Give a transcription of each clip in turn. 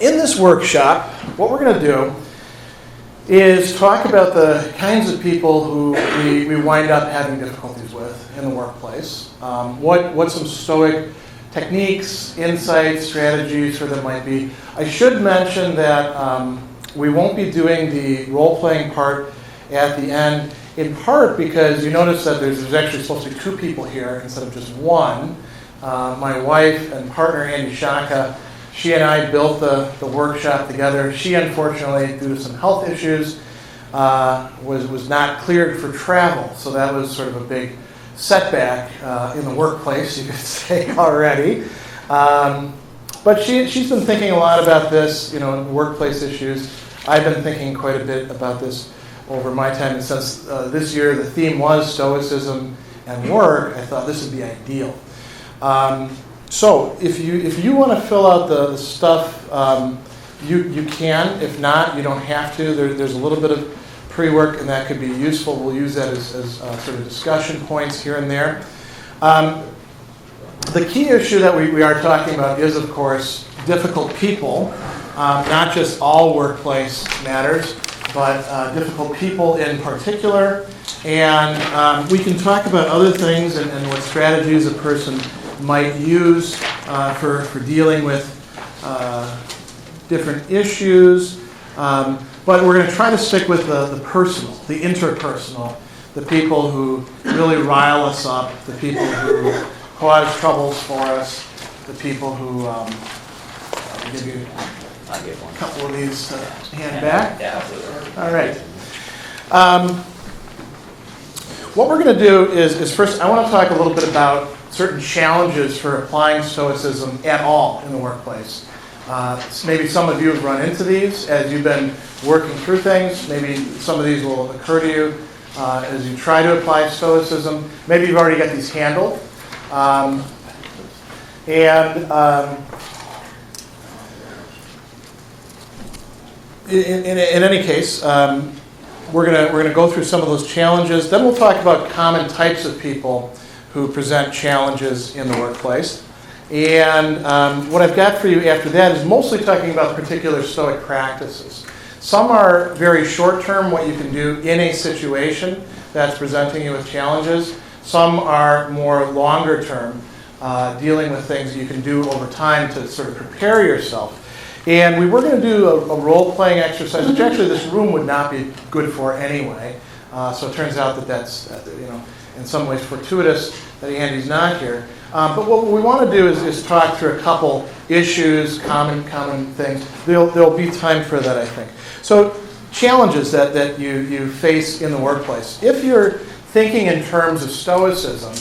In this workshop, what we're going to do is talk about the kinds of people who we wind up having difficulties with in the workplace. What some Stoic techniques, insights, strategies for them might be. I should mention that we won't be doing the role-playing part at the end, in part because you notice that there's actually supposed to be two people here instead of just one. My wife and partner, Andy Shaka, she and I built the workshop together. She, unfortunately, due to some health issues, was not cleared for travel. So that was sort of a big setback in the workplace, you could say, already. But she's been thinking a lot about this, workplace issues. I've been thinking quite a bit about this over my time. And since this year the theme was Stoicism and work, I thought this would be ideal. So if you want to fill out the stuff, you can. If not, you don't have to. There's a little bit of pre-work, and that could be useful. We'll use that as sort of discussion points here and there. The key issue that we are talking about is, of course, difficult people. Not just all workplace matters, but difficult people in particular. And we can talk about other things and what strategies a person might use for dealing with different issues. But we're going to try to stick with the personal, the interpersonal, the people who really rile us up, the people who cause troubles for us, the people who I'll give you a couple of these to hand back. Yeah, absolutely. All right. What we're going to do is first, I want to talk a little bit about certain challenges for applying Stoicism at all in the workplace. Maybe some of you have run into these as you've been working through things. Maybe some of these will occur to you as you try to apply Stoicism. Maybe you've already got these handled. In any case, we're gonna go through some of those challenges. Then we'll talk about common types of people who present challenges in the workplace. And what I've got for you after that is mostly talking about particular Stoic practices. Some are very short-term, what you can do in a situation that's presenting you with challenges. Some are more longer-term, dealing with things you can do over time to sort of prepare yourself. And we were going to do a role-playing exercise, which actually this room would not be good for anyway. So it turns out that that's, in some ways fortuitous that Andy's not here. But what we want to do is talk through a couple issues, common things. There'll be time for that, I think. So challenges that you face in the workplace. If you're thinking in terms of Stoicism,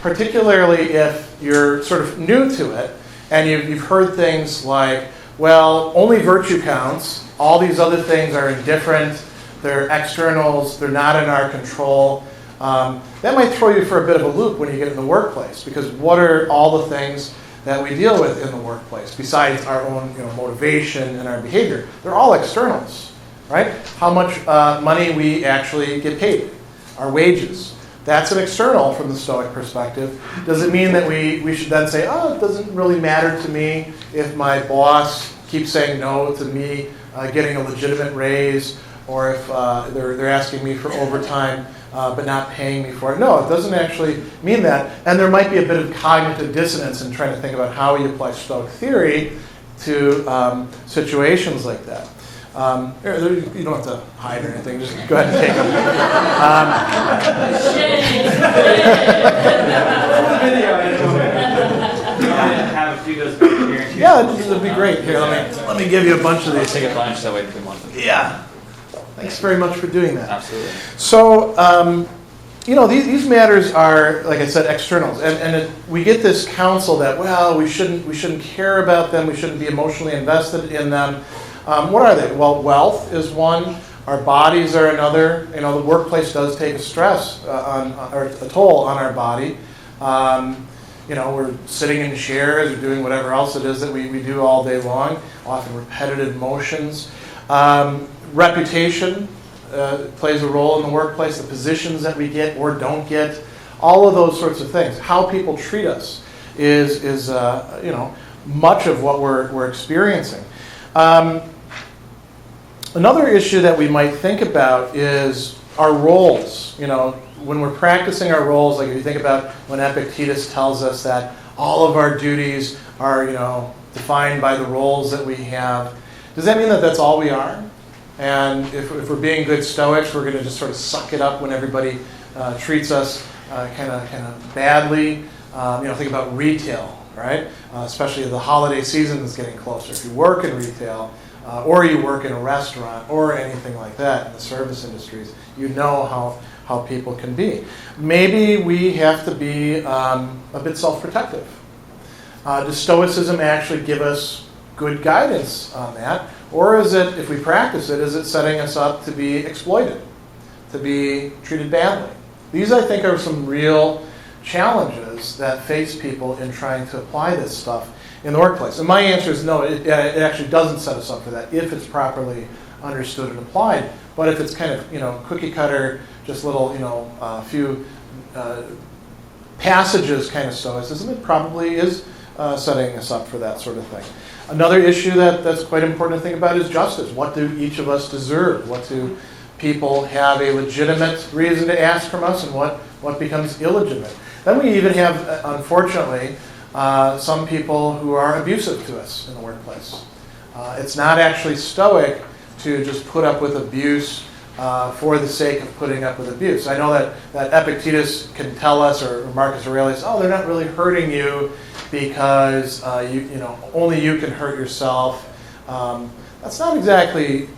particularly if you're sort of new to it, and you've heard things like, well, only virtue counts, all these other things are indifferent, they're externals, they're not in our control. That might throw you for a bit of a loop when you get in the workplace, because what are all the things that we deal with in the workplace besides our own motivation and our behavior? They're all externals, right? How much money we actually get paid, our wages. That's an external from the Stoic perspective. Does it mean that we should then say, oh, it doesn't really matter to me if my boss keeps saying no to me getting a legitimate raise, or if they're asking me for overtime but not paying me for it? No, it doesn't actually mean that. And there might be a bit of cognitive dissonance in trying to think about how we apply Stoic theory to situations like that. You don't have to hide or anything. Just go ahead and take them. Yeah, this would be great. Here, let me give you a bunch of these. Take a bunch that way if we want them. Yeah. Thanks very much for doing that. Absolutely. So, these matters are, like I said, externals, and we get this counsel that, well, we shouldn't care about them. We shouldn't be emotionally invested in them. What are they? Well, wealth is one. Our bodies are another. The workplace does take a stress or a toll on our body. We're sitting in chairs or doing whatever else it is that we do all day long, often repetitive motions. Reputation plays a role in the workplace, the positions that we get or don't get, all of those sorts of things. How people treat us is much of what we're experiencing. Another issue that we might think about is our roles. When we're practicing our roles, like if you think about when Epictetus tells us that all of our duties are, defined by the roles that we have, does that mean that that's all we are? And if we're being good Stoics, we're going to just sort of suck it up when everybody treats us kind of badly. Think about retail, right? Especially the holiday season is getting closer. If you work in retail, or you work in a restaurant, or anything like that in the service industries, you know how people can be. Maybe we have to be a bit self-protective. Does Stoicism actually give us good guidance on that? Or is it, if we practice it, is it setting us up to be exploited, to be treated badly? These, I think, are some real challenges that face people in trying to apply this stuff in the workplace. And my answer is no, it actually doesn't set us up for that if it's properly understood and applied. But if it's kind of, cookie cutter, just little, few passages kind of Stoicism, it probably is setting us up for that sort of thing. Another issue that's quite important to think about is justice. What do each of us deserve? What do people have a legitimate reason to ask from us, and what becomes illegitimate? Then we even have, unfortunately, some people who are abusive to us in the workplace. It's not actually Stoic to just put up with abuse for the sake of putting up with abuse. I know that Epictetus can tell us, or Marcus Aurelius, they're not really hurting you because only you can hurt yourself. That's not exactly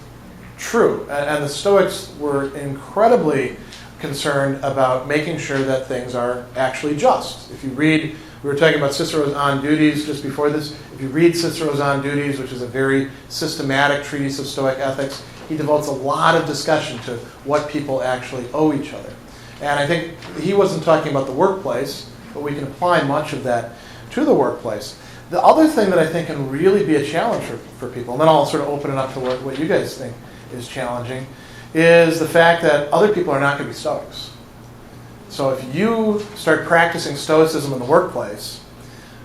true. And the Stoics were incredibly concerned about making sure that things are actually just. If you read, we were talking about Cicero's On Duties just before this. If you read Cicero's On Duties, which is a very systematic treatise of Stoic ethics, he devotes a lot of discussion to what people actually owe each other. And I think he wasn't talking about the workplace, but we can apply much of that to the workplace. The other thing that I think can really be a challenge for people, and then I'll sort of open it up to what you guys think is challenging, is the fact that other people are not going to be Stoics. So if you start practicing Stoicism in the workplace,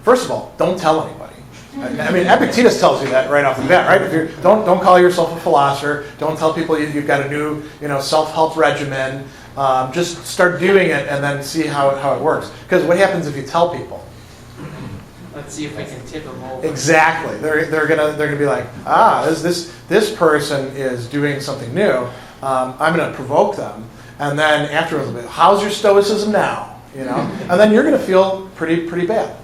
first of all, don't tell anybody. I mean, Epictetus tells you that right off the bat, right? If you're, don't call yourself a philosopher. Don't tell people you've got a new, self-help regimen. Just start doing it and then see how it works. Because what happens if you tell people? Let's see if we can tip them over. Exactly. They're gonna be like, this person is doing something new. I'm gonna provoke them, and then afterwards, they'll be, how's your Stoicism now? And then you're gonna feel pretty bad,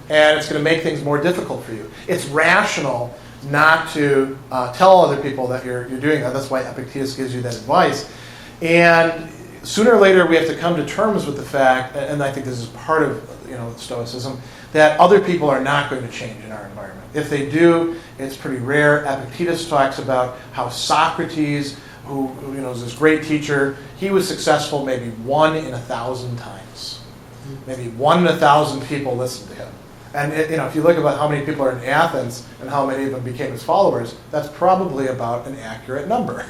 and it's gonna make things more difficult for you. It's rational not to tell other people that you're doing that. That's why Epictetus gives you that advice. And sooner or later, we have to come to terms with the fact, and I think this is part of Stoicism, that other people are not going to change in our environment. If they do, it's pretty rare. Epictetus talks about how Socrates, who is this great teacher, he was successful maybe 1 in 1,000 times. Maybe 1 in 1,000 people listened to him. And if you look about how many people are in Athens and how many of them became his followers, that's probably about an accurate number.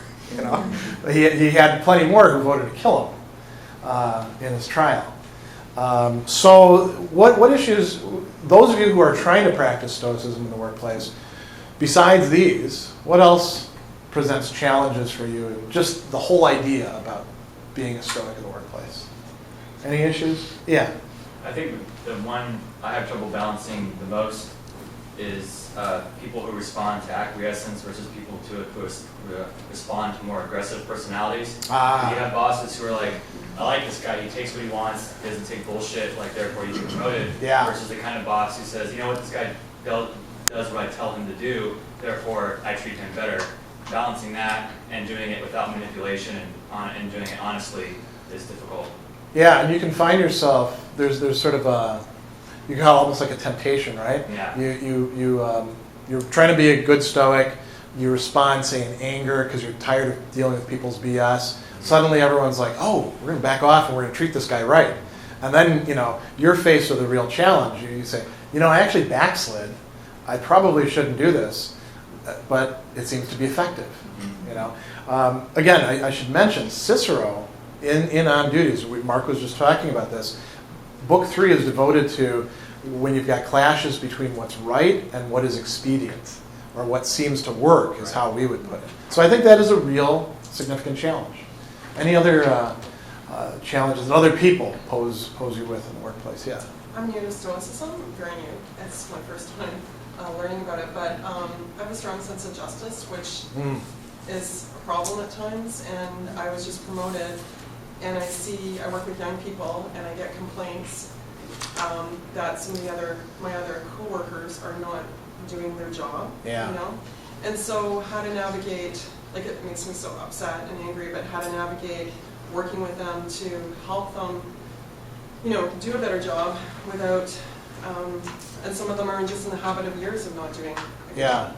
He had plenty more who voted to kill him in his trial. So what issues, those of you who are trying to practice Stoicism in the workplace, besides these, what else presents challenges for you? Just the whole idea about being a Stoic in the workplace. Any issues? Yeah. I think the one I have trouble balancing the most is people who respond to acquiescence versus people who respond to more aggressive personalities. You have bosses who are like, I like this guy, he takes what he wants, he doesn't take bullshit, therefore you get promoted. Yeah. Versus the kind of boss who says, this guy does what I tell him to do, therefore I treat him better. Balancing that and doing it without manipulation and doing it honestly is difficult. Yeah, and you can find yourself, there's sort of you can call it almost like a temptation, right? Yeah. You're trying to be a good Stoic, you respond, say, in anger because you're tired of dealing with people's BS. Suddenly everyone's like, we're going to back off and we're going to treat this guy right. And then, you're faced with a real challenge. You say, I actually backslid. I probably shouldn't do this, but it seems to be effective. Again, I should mention Cicero in On Duties. Mark was just talking about this. Book 3 is devoted to when you've got clashes between what's right and what is expedient. or what seems to work is how we would put it. So I think that is a real significant challenge. Any other challenges that other people pose you with in the workplace? Yeah. I'm new to Stoicism, very new. It's my first time learning about it, but I have a strong sense of justice, which is a problem at times, and I was just promoted, and I work with young people, and I get complaints that some of my other coworkers are not doing their job, Yeah. you know? And so how to navigate, like it makes me so upset and angry, but how to navigate working with them to help them, you know, do a better job without, and some of them are just in the habit of years of not doing. Yeah.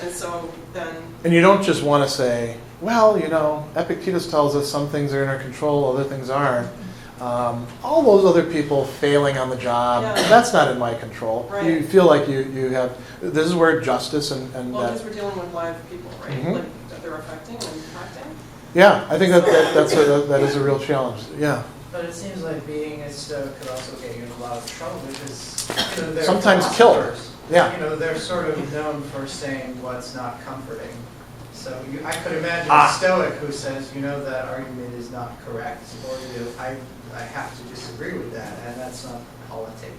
And so then, And you don't just want to say, well, you know, Epictetus tells us some things are in our control, other things aren't. All those other people failing on the job, Yeah. that's not in my control. Right. You feel like you have, this is where justice and well, that, because we're dealing with live people, right? Mhm. Like that they're affecting and impacting. yeah, I think that is a real challenge. Yeah. But it seems like being a Stoic could also get you in a lot of trouble because they're Sometimes kill. philosophers. Yeah. You know, they're sort of known for saying what's not comforting. So I could imagine Ah. a Stoic who says, you know, that argument is not correct, or I have to disagree with that, and that's not politic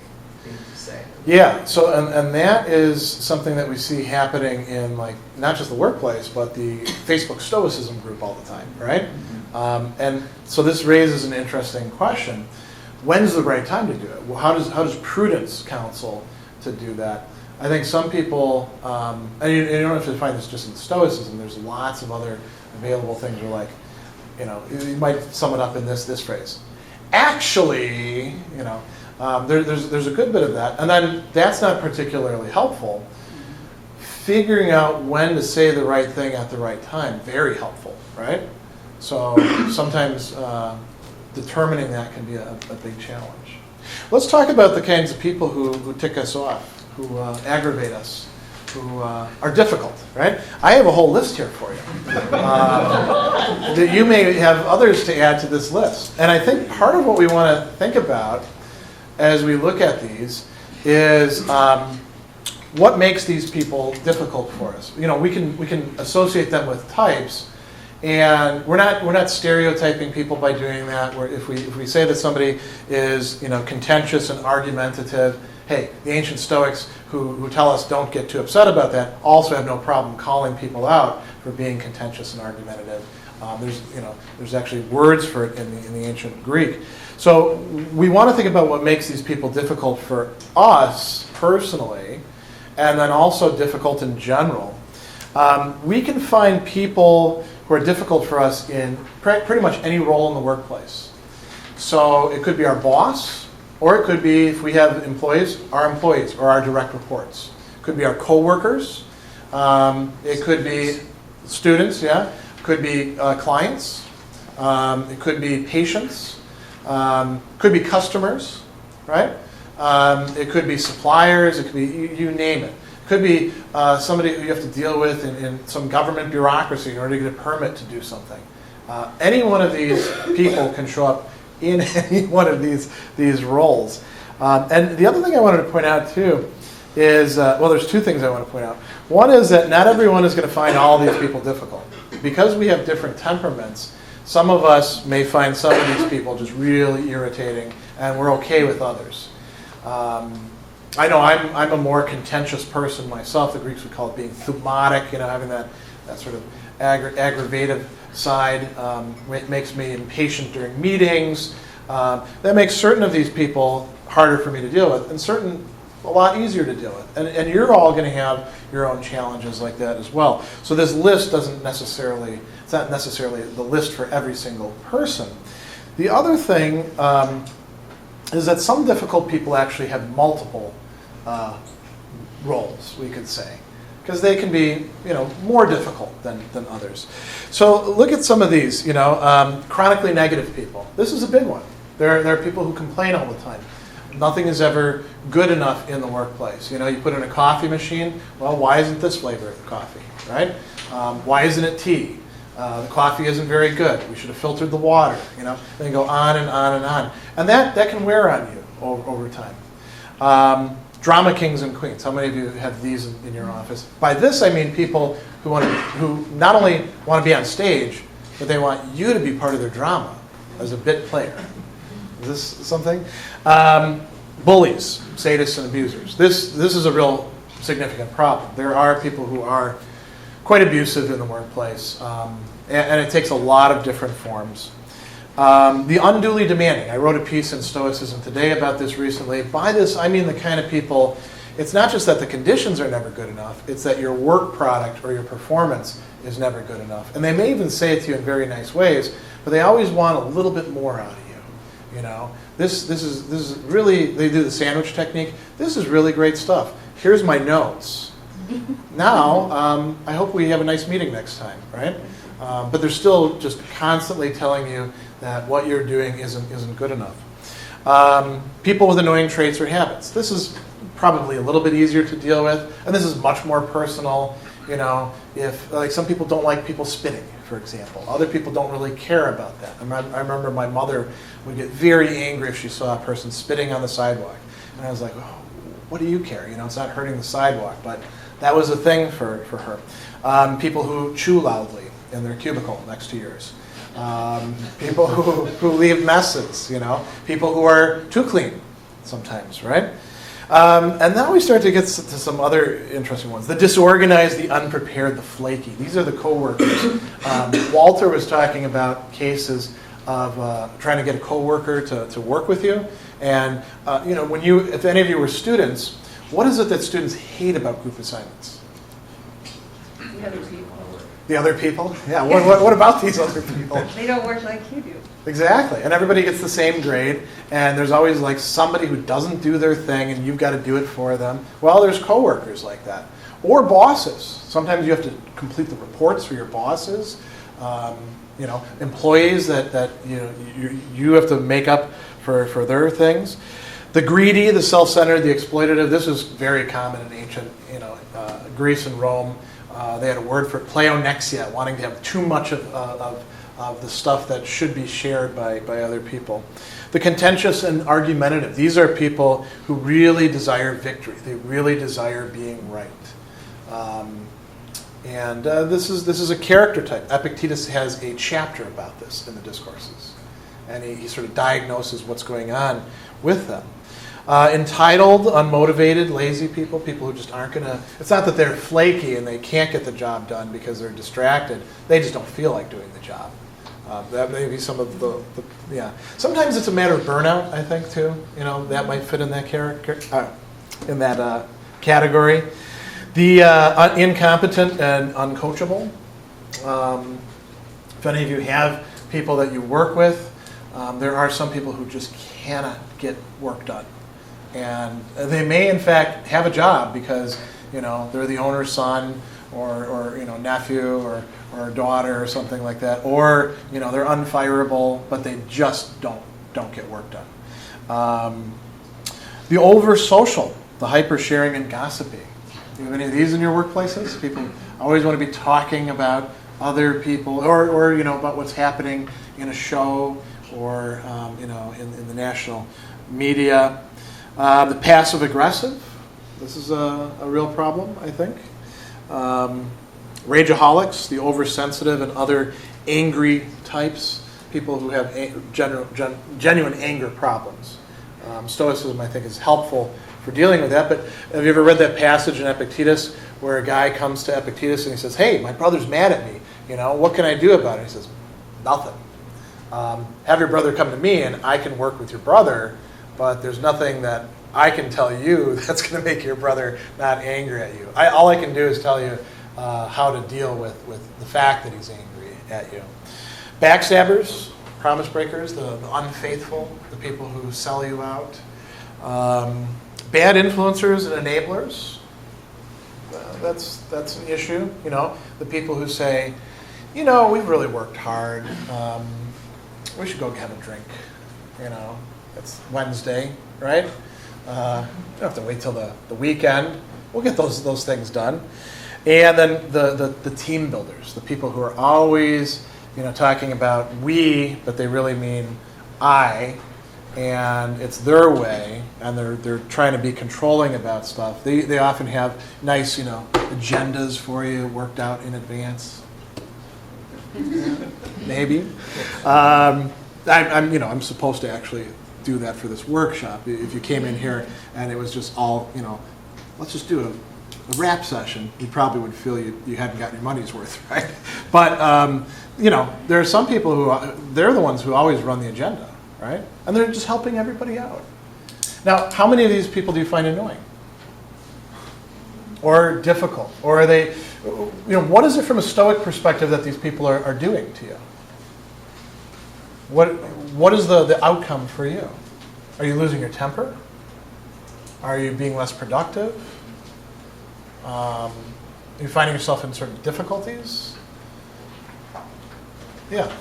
thing to say. Yeah, so and that is something that we see happening in like not just the workplace, but the Facebook Stoicism group all the time, right? And so this raises an interesting question: when's the right time to do it? Well, how does prudence counsel to do that? I think some people, and you don't have to find this just in Stoicism. There's lots of other available things. Where like, you know, you might sum it up in this phrase. Actually, you know, there's a good bit of that, and then that's not particularly helpful. Figuring out when to say the right thing at the right time, very helpful, right? So sometimes determining that can be a big challenge. Let's talk about the kinds of people who tick us off, who aggravate us, who are difficult, right? I have a whole list here for you. That you may have others to add to this list. And I think part of what we want to think about as we look at these is what makes these people difficult for us. You know, we can associate them with types, and we're not stereotyping people by doing that. If we say that somebody is, you know, contentious and argumentative, hey, the ancient Stoics who tell us don't get too upset about that also have no problem calling people out for being contentious and argumentative. There's actually words for it in the ancient Greek. So we want to think about what makes these people difficult for us personally, and then also difficult in general. We can find people who are difficult for us in pretty much any role in the workplace. So it could be our boss, or it could be, if we have employees, our employees or our direct reports. It could be our coworkers. It could be students, yeah. It could be clients. It could be patients. Could be customers, right? It could be suppliers. It could be, you name it. It could be somebody who you have to deal with in some government bureaucracy in order to get a permit to do something. Any one of these people can show up in any one of these roles. And the other thing I wanted to point out too is, there's two things I want to point out. One is that not everyone is going to find all these people difficult. Because we have different temperaments, some of us may find some of these people just really irritating, and we're okay with others. I know I'm a more contentious person myself. The Greeks would call it being thumatic, you know, having that sort of aggravative side. It makes me impatient during meetings. That makes certain of these people harder for me to deal with, and a lot easier to deal with. And you're all going to have your own challenges like that as well. So this list it's not necessarily the list for every single person. The other thing is that some difficult people actually have multiple roles, we could say, because they can be, you know, more difficult than others. So look at some of these, you know, chronically negative people. This is a big one. There are people who complain all the time. Nothing is ever good enough in the workplace. You know, you put in a coffee machine, well, why isn't this flavor of coffee, right? Why isn't it tea? The coffee isn't very good. We should have filtered the water, you know. Then go on and on and on. And that can wear on you over time. Drama kings and queens. How many of you have these in your office? By this, I mean people who not only want to be on stage, but they want you to be part of their drama as a bit player. Is this something? Bullies, sadists, and abusers. This is a real significant problem. There are people who are quite abusive in the workplace, and it takes a lot of different forms. The unduly demanding. I wrote a piece in Stoicism Today about this recently. By this, I mean the kind of people, it's not just that the conditions are never good enough, it's that your work product or your performance is never good enough. And they may even say it to you in very nice ways, but they always want a little bit more out of you. You know, this is really, they do the sandwich technique. This is really great stuff. Here's my notes. Now, I hope we have a nice meeting next time, right? But they're still just constantly telling you that what you're doing isn't good enough. People with annoying traits or habits. This is probably a little bit easier to deal with, and this is much more personal. You know, if like some people don't like people spitting, for example. Other people don't really care about that. I remember my mother would get very angry if she saw a person spitting on the sidewalk, and I was like, oh, what do you care? You know, it's not hurting the sidewalk, but that was a thing for her. People who chew loudly in their cubicle next to yours. People who leave messes, you know. People who are too clean sometimes, right? And now we start to get to some other interesting ones. The disorganized, the unprepared, the flaky. These are the coworkers. Walter was talking about cases of trying to get a coworker to work with you. And you know, if any of you were students, what is it that students hate about group assignments? The other people. The other people? Yeah, what about these other people? They don't work like you do. Exactly, and everybody gets the same grade, and there's always like somebody who doesn't do their thing, and you've got to do it for them. Well, there's coworkers like that, or bosses. Sometimes you have to complete the reports for your bosses. You know, employees that you have to make up for their things. The greedy, the self-centered, the exploitative. This is very common in ancient, Greece and Rome. They had a word for pleonexia, wanting to have too much of the stuff that should be shared by other people. The contentious and argumentative. These are people who really desire victory. They really desire being right. This is a character type. Epictetus has a chapter about this in the Discourses. And he sort of diagnoses what's going on with them. Entitled, unmotivated, lazy people who just aren't going to... It's not that they're flaky and they can't get the job done because they're distracted. They just don't feel like doing the job. That may be some of the yeah. Sometimes it's a matter of burnout, I think, too. You know, that might fit in that category. The incompetent and uncoachable. If any of you have people that you work with, there are some people who just cannot get work done. And they may, in fact, have a job because, they're the owner's son or nephew or daughter or something like that. Or, they're unfireable, but they just don't get work done. The over-social, the hyper-sharing and gossiping. Do you have any of these in your workplaces? People always want to be talking about other people or about what's happening in a show or, in the national media. The passive-aggressive. This is a real problem, I think. Rageaholics, the oversensitive and other angry types, people who have genuine anger problems. Stoicism, I think, is helpful for dealing with that. But have you ever read that passage in Epictetus where a guy comes to Epictetus and he says, "Hey, my brother's mad at me. What can I do about it?" He says, "Nothing. Have your brother come to me and I can work with your brother, but there's nothing that I can tell you that's going to make your brother not angry at you. All I can do is tell you how to deal with the fact that he's angry at you." Backstabbers, promise breakers, the unfaithful, the people who sell you out. Bad influencers and enablers. That's an issue. The people who say, we've really worked hard. We should go have a drink. It's Wednesday, right? You don't have to wait till the weekend. We'll get those things done. And then the team builders, the people who are always, talking about we, but they really mean I, and it's their way, and they're trying to be controlling about stuff. They often have nice, agendas for you worked out in advance. Maybe. I'm supposed to actually do that for this workshop. If you came in here and it was just all, let's just do a rap session, you probably would feel you hadn't gotten your money's worth, right? But, there are some people who, they're the ones who always run the agenda, right? And they're just helping everybody out. Now, how many of these people do you find annoying? Or difficult? Or are they, what is it from a Stoic perspective that these people are doing to you? What is the outcome for you? Are you losing your temper? Are you being less productive? Are you finding yourself in certain difficulties? Yeah.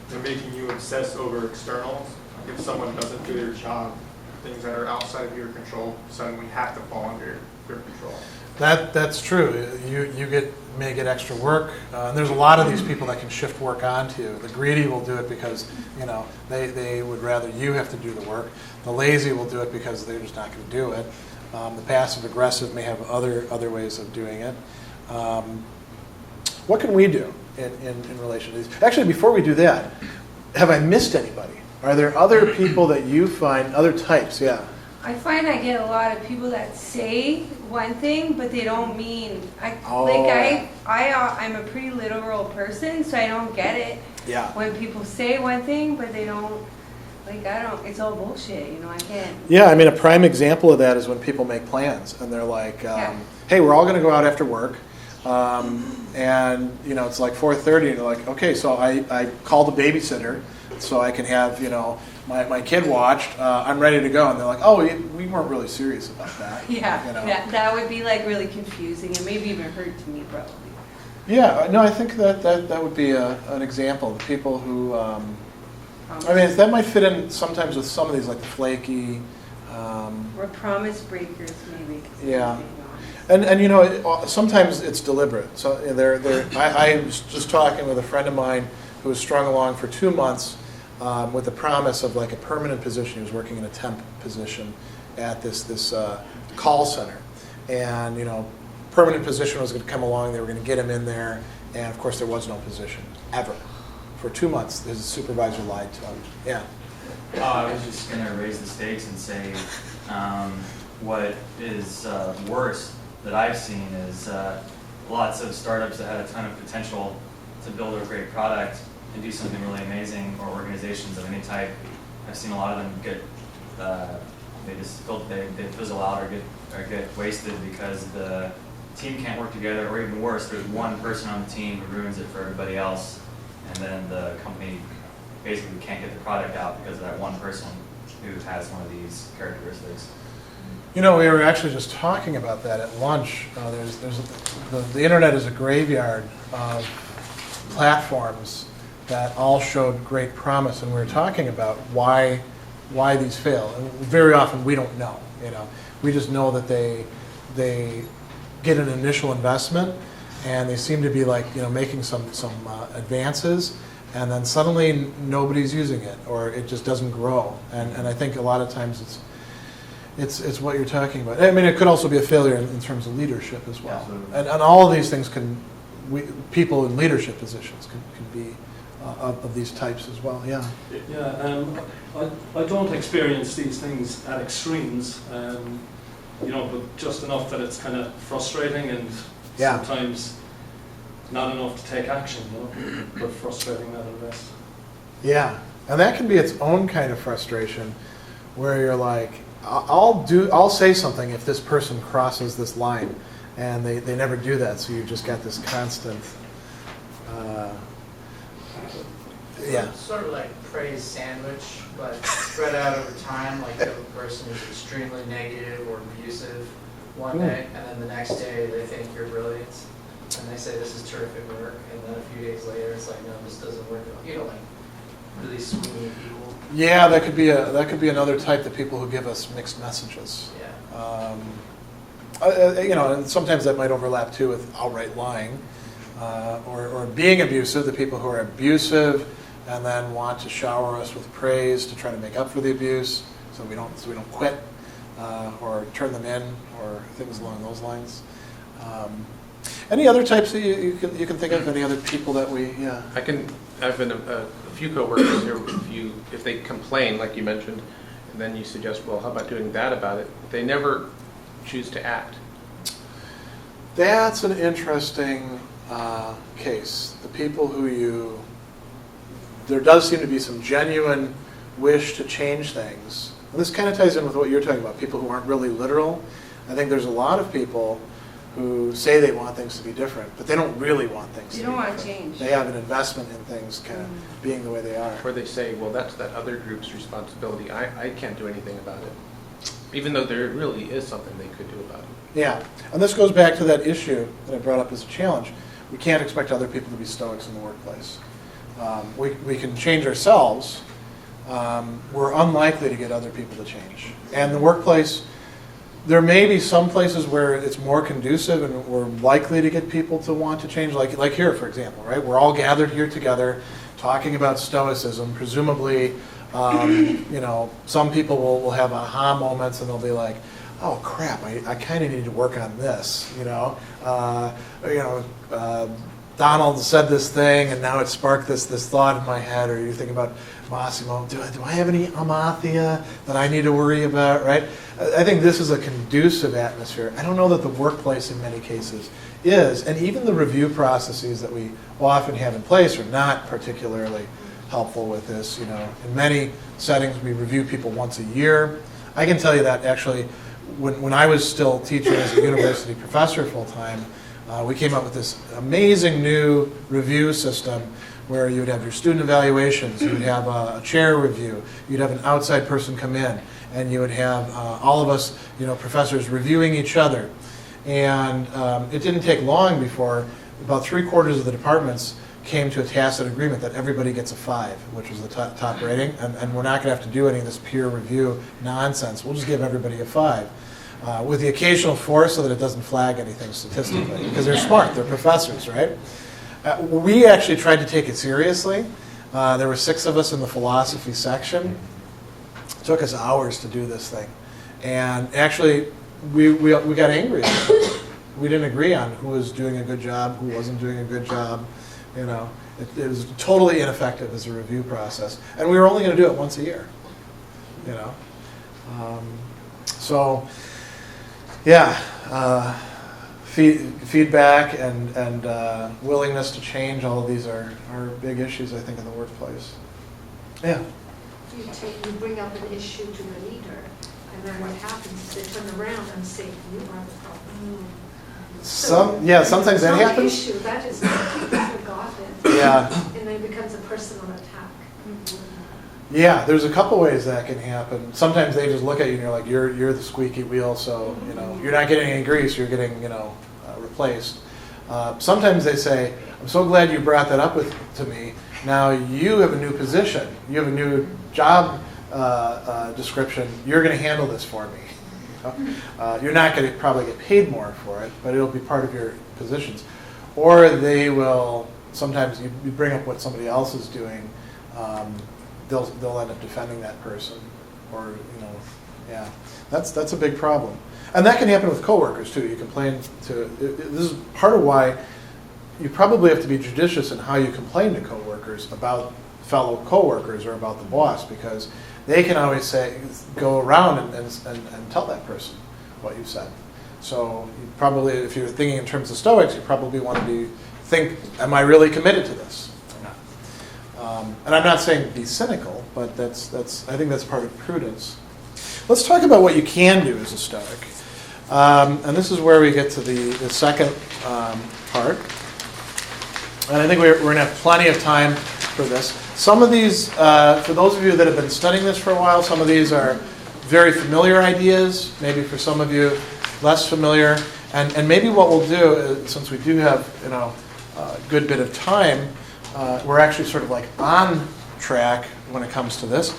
They're making you obsess over externals. Like if someone doesn't do their job, things that are outside of your control suddenly have to fall under your control. That's true. You may get extra work. And there's a lot of these people that can shift work onto you. The greedy will do it because they would rather you have to do the work. The lazy will do it because they're just not going to do it. The passive aggressive may have other ways of doing it. What can we do in relation to these? Actually, before we do that, have I missed anybody? Are there other people that you find, other types? Yeah. I find I get a lot of people that say one thing, but they don't mean. I'm a pretty literal person, so I don't get it. Yeah. When people say one thing, but they don't. It's all bullshit. I can't. Yeah, I mean, a prime example of that is when people make plans and they're like, hey, we're all going to go out after work. And, it's like 4:30 and they're like, okay, so I called a babysitter so I can have, my kid watched. I'm ready to go. And they're like, oh, we weren't really serious about that. Yeah, that would be really confusing and maybe even hurt to me probably. Yeah, no, I think that would be an example. The people who, that might fit in sometimes with some of these, like the flaky. Or promise breakers, maybe. Yeah. And sometimes it's deliberate. So I was just talking with a friend of mine who was strung along for 2 months with the promise of like a permanent position. He was working in a temp position at this call center, and permanent position was going to come along. They were going to get him in there, and of course there was no position ever. For 2 months, his supervisor lied to him. Yeah. I was just going to raise the stakes and say what is worse that I've seen is lots of startups that had a ton of potential to build a great product and do something really amazing, or organizations of any type. I've seen a lot of them get they fizzle out or get wasted because the team can't work together, or even worse, there's one person on the team who ruins it for everybody else, and then the company basically can't get the product out because of that one person who has one of these characteristics. We were actually just talking about that at lunch. The internet is a graveyard of platforms that all showed great promise, and we were talking about why these fail. And very often we don't know. We just know that they get an initial investment, and they seem to be making some advances, and then suddenly nobody's using it, or it just doesn't grow. And I think a lot of times it's what you're talking about. I mean, it could also be a failure in terms of leadership as well. And all of these things people in leadership positions can be of these types as well. Yeah. Yeah. I don't experience these things at extremes, but just enough that it's kind of frustrating and sometimes not enough to take action, but frustrating nonetheless. Yeah, and that can be its own kind of frustration, where you're like, I'll say something if this person crosses this line, and they never do that. So you've just got this constant. Sort of like praise sandwich, but spread out over time. Like you have a person who's extremely negative or abusive one day, and then the next day they think you're brilliant, and they say this is terrific work, and then a few days later it's like, no, this doesn't work. Like really swinging people. Yeah, that could be another type, the people who give us mixed messages. Yeah. And sometimes that might overlap too with outright lying, or being abusive. The people who are abusive and then want to shower us with praise to try to make up for the abuse, so we don't quit or turn them in or things along those lines. Any other types that you can think of? Any other people that we? Yeah. I've been a few coworkers here. If they complain, like you mentioned, and then you suggest, well, how about doing that about it? They never choose to act. That's an interesting case. The people who there does seem to be some genuine wish to change things. And this kind of ties in with what you're talking about, people who aren't really literal. I think there's a lot of people who say they want things to be different, but they don't really want things to be different. You don't want change. They have an investment in things kind of being the way they are. Or they say, well, that's that other group's responsibility. I can't do anything about it. Even though there really is something they could do about it. Yeah, and this goes back to that issue that I brought up as a challenge. We can't expect other people to be Stoics in the workplace. We can change ourselves. We're unlikely to get other people to change. And the workplace, there may be some places where it's more conducive and we're likely to get people to want to change, like here, for example, right? We're all gathered here together talking about Stoicism. Presumably, some people will have aha moments and they'll be like, oh crap, I kind of need to work on this, Donald said this thing and now it sparked this thought in my head, or you think about Massimo, do I have any amathia that I need to worry about, right? I think this is a conducive atmosphere. I don't know that the workplace in many cases is, and even the review processes that we often have in place are not particularly helpful with this. In many settings we review people once a year. I can tell you that actually when I was still teaching as a university professor full-time, we came up with this amazing new review system where you would have your student evaluations, you would have a chair review, you'd have an outside person come in, and you would have all of us, professors reviewing each other. And it didn't take long before about 3/4 of the departments came to a tacit agreement that everybody gets a 5, which was the top rating, and we're not going to have to do any of this peer review nonsense. We'll just give everybody a 5. With the occasional 4 so that it doesn't flag anything statistically, because they're smart, they're professors, right? We actually tried to take it seriously. There were 6 of us in the philosophy section. It took us hours to do this thing. And actually, we got angry at it. We didn't agree on who was doing a good job, who wasn't doing a good job. It was totally ineffective as a review process. And we were only going to do it once a year. Feedback and willingness to change, all of these are big issues, I think, in the workplace. Yeah? You bring up an issue to the leader, and then what happens is they turn around and say, you are the problem. Sometimes that happens. Issue, that is completely forgotten. Yeah. And then it becomes a personal attack. Yeah, there's a couple ways that can happen. Sometimes they just look at you and you're like, you're the squeaky wheel, so you're not getting any grease, you're getting replaced. Sometimes they say, I'm so glad you brought that up to me. Now you have a new position, you have a new job description. You're going to handle this for me. You're not going to probably get paid more for it, but it'll be part of your positions. Or they will. Sometimes you bring up what somebody else is doing. They'll end up defending that person, or that's a big problem, and that can happen with coworkers too. You complain to. This is part of why you probably have to be judicious in how you complain to coworkers about fellow coworkers or about the boss, because they can always go around and tell that person what you said. So you probably, if you're thinking in terms of Stoics, you probably want to think, am I really committed to this? And I'm not saying be cynical, but I think that's part of prudence. Let's talk about what you can do as a Stoic. And this is where we get to the second part. And I think we're going to have plenty of time for this. Some of these, for those of you that have been studying this for a while, some of these are very familiar ideas. Maybe for some of you, less familiar. And maybe what we'll do, since we do have a good bit of time, we're actually sort of like on track when it comes to this,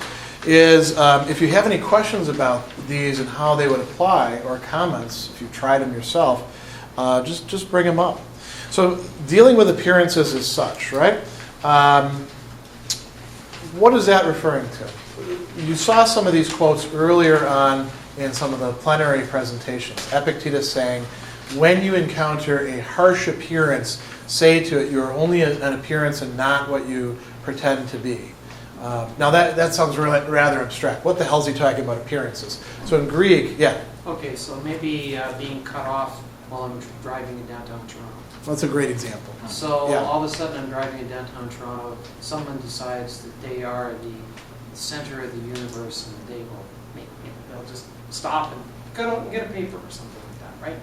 is if you have any questions about these and how they would apply, or comments, if you've tried them yourself, just bring them up. So dealing with appearances is such, right? what is that referring to? You saw some of these quotes earlier on in some of the plenary presentations. Epictetus saying, when you encounter a harsh appearance, say to it, you're only an appearance and not what you pretend to be. Now that sounds rather abstract. What the hell is he talking about appearances? So in Greek, yeah. Okay, so maybe being cut off while I'm driving in downtown Toronto. That's a great example. So Yeah. all of a sudden I'm driving in downtown Toronto, someone decides that they are the center of the universe and they will they'll just stop and go out and get a paper or something like that, right?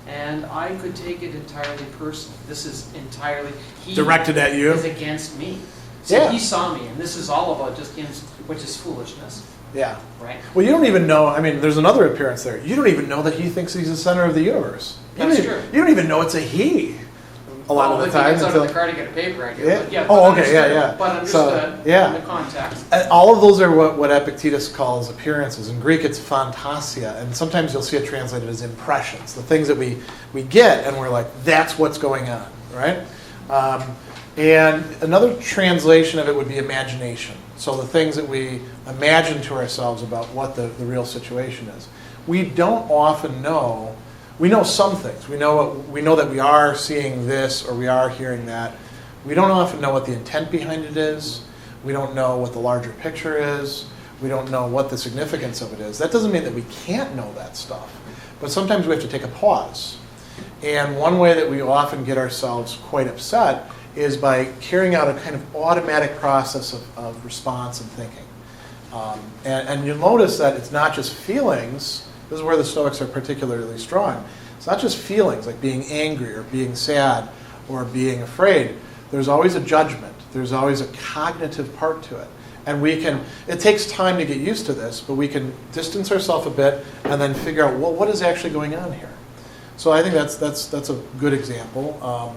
And I could take it entirely personally. This is entirely, he Directed at you? is against me. So Yeah. he saw me, and this is all about just him, which is foolishness, Yeah. right? Well, you don't even know, I mean, there's another appearance there. You don't even know that he thinks he's the center of the universe. That's true. You don't even know it's a he a lot of the Well, time. if he gets out of the car to get a paper, I Yeah. get it. Oh, okay, yeah. But understood So, yeah. in the context. And all of those are what Epictetus calls appearances. In Greek, it's phantasia, and sometimes you'll see it translated as impressions, the things that we get, and we're like, that's what's going on, right? And another translation of it would be imagination. So the things that we imagine to ourselves about what the real situation is. We don't often know. We know some things. We know that we are seeing this or we are hearing that. We don't often know what the intent behind it is. We don't know what the larger picture is. We don't know what the significance of it is. That doesn't mean that we can't know that stuff. But sometimes we have to take a pause. And one way that we often get ourselves quite upset is by carrying out a kind of automatic process of response and thinking. And you'll notice that it's not just feelings. This is where the Stoics are particularly strong. It's not just feelings like being angry or being sad or being afraid. There's always a judgment. There's always a cognitive part to it. And it takes time to get used to this, but we can distance ourselves a bit and then figure out, well, what is actually going on here? So I think that's a good example.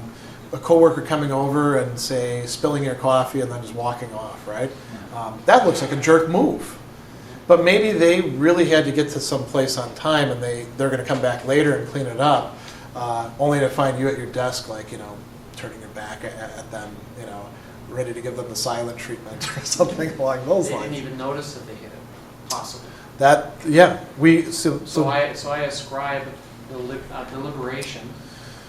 A coworker coming over and, say, spilling your coffee and then just walking off, right? That looks like a jerk move. But maybe they really had to get to some place on time and they're going to come back later and clean it up, only to find you at your desk, like, turning your back at them, ready to give them the silent treatment or something along those They lines. didn't even notice that they hit it, possibly. That, yeah, So I ascribe deliberation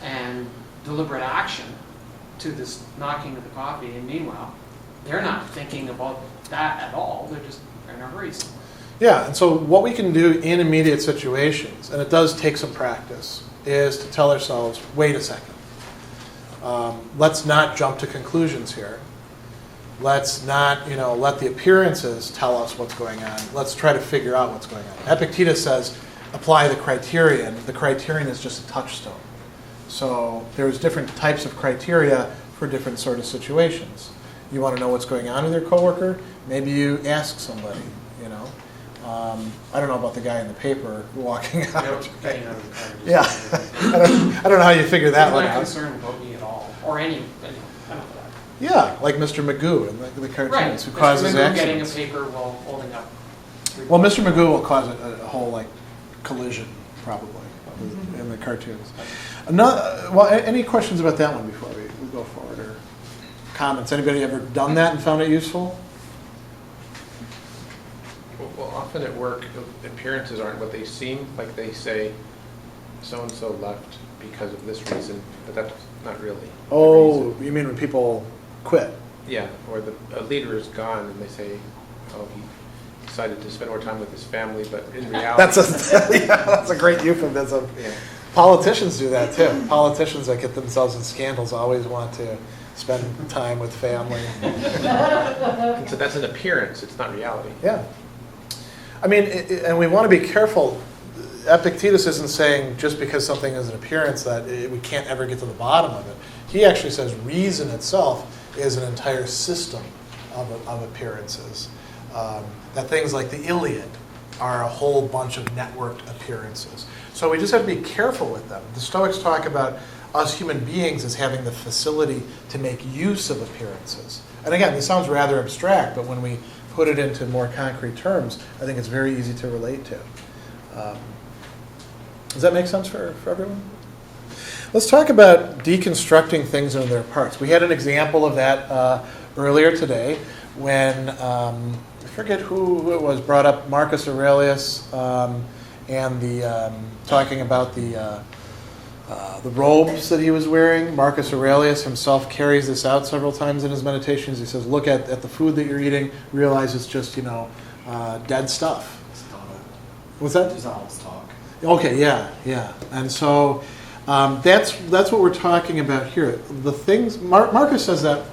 and deliberate action to this knocking of the coffee, and meanwhile, they're not thinking about that at all. They're just in a hurry somewhere. Yeah, and so what we can do in immediate situations, and it does take some practice, is to tell ourselves, wait a second. Let's not jump to conclusions here. Let's not, let the appearances tell us what's going on. Let's try to figure out what's going on. Epictetus says, apply the criterion. The criterion is just a touchstone. So there's different types of criteria for different sort of situations. You want to know what's going on with your coworker? Maybe you ask somebody, I don't know about the guy in the paper walking out. Getting out of the car. Yeah, I don't know how you figure that one They're not out. concerned about me at all, or any. I don't know that. Yeah, like Mr. Magoo in the cartoons who causes Mr. Magoo getting a accidents. paper while holding up. Well, Mr. Magoo will cause a whole collision probably in the cartoons. Any questions about that one before we go forward, or comments? Anybody ever done that and found it useful? Well, often at work, appearances aren't what they seem. Like they say, so-and-so left because of this reason, but that's not really the Oh, reason. you mean when people quit? Yeah, or a leader is gone and they say, oh, he decided to spend more time with his family, but in reality... That's a great euphemism. Yeah. Politicians do that too. Politicians that get themselves in scandals always want to spend time with family. And so that's an appearance, it's not reality. Yeah. I mean, and we want to be careful. Epictetus isn't saying just because something is an appearance that we can't ever get to the bottom of it. He actually says reason itself is an entire system of appearances. That things like the Iliad are a whole bunch of networked appearances. So we just have to be careful with them. The Stoics talk about us human beings as having the facility to make use of appearances. And again, this sounds rather abstract, but when we put it into more concrete terms, I think it's very easy to relate to. Does that make sense for everyone? Let's talk about deconstructing things into their parts. We had an example of that earlier today, when I forget who it was brought up Marcus Aurelius and the talking about the robes that he was wearing. Marcus Aurelius himself carries this out several times in his meditations. He says, look at the food that you're eating, realize it's just, dead stuff. What's that? Dissolves talk. Okay, yeah. And so that's what we're talking about here. The things, Marcus says that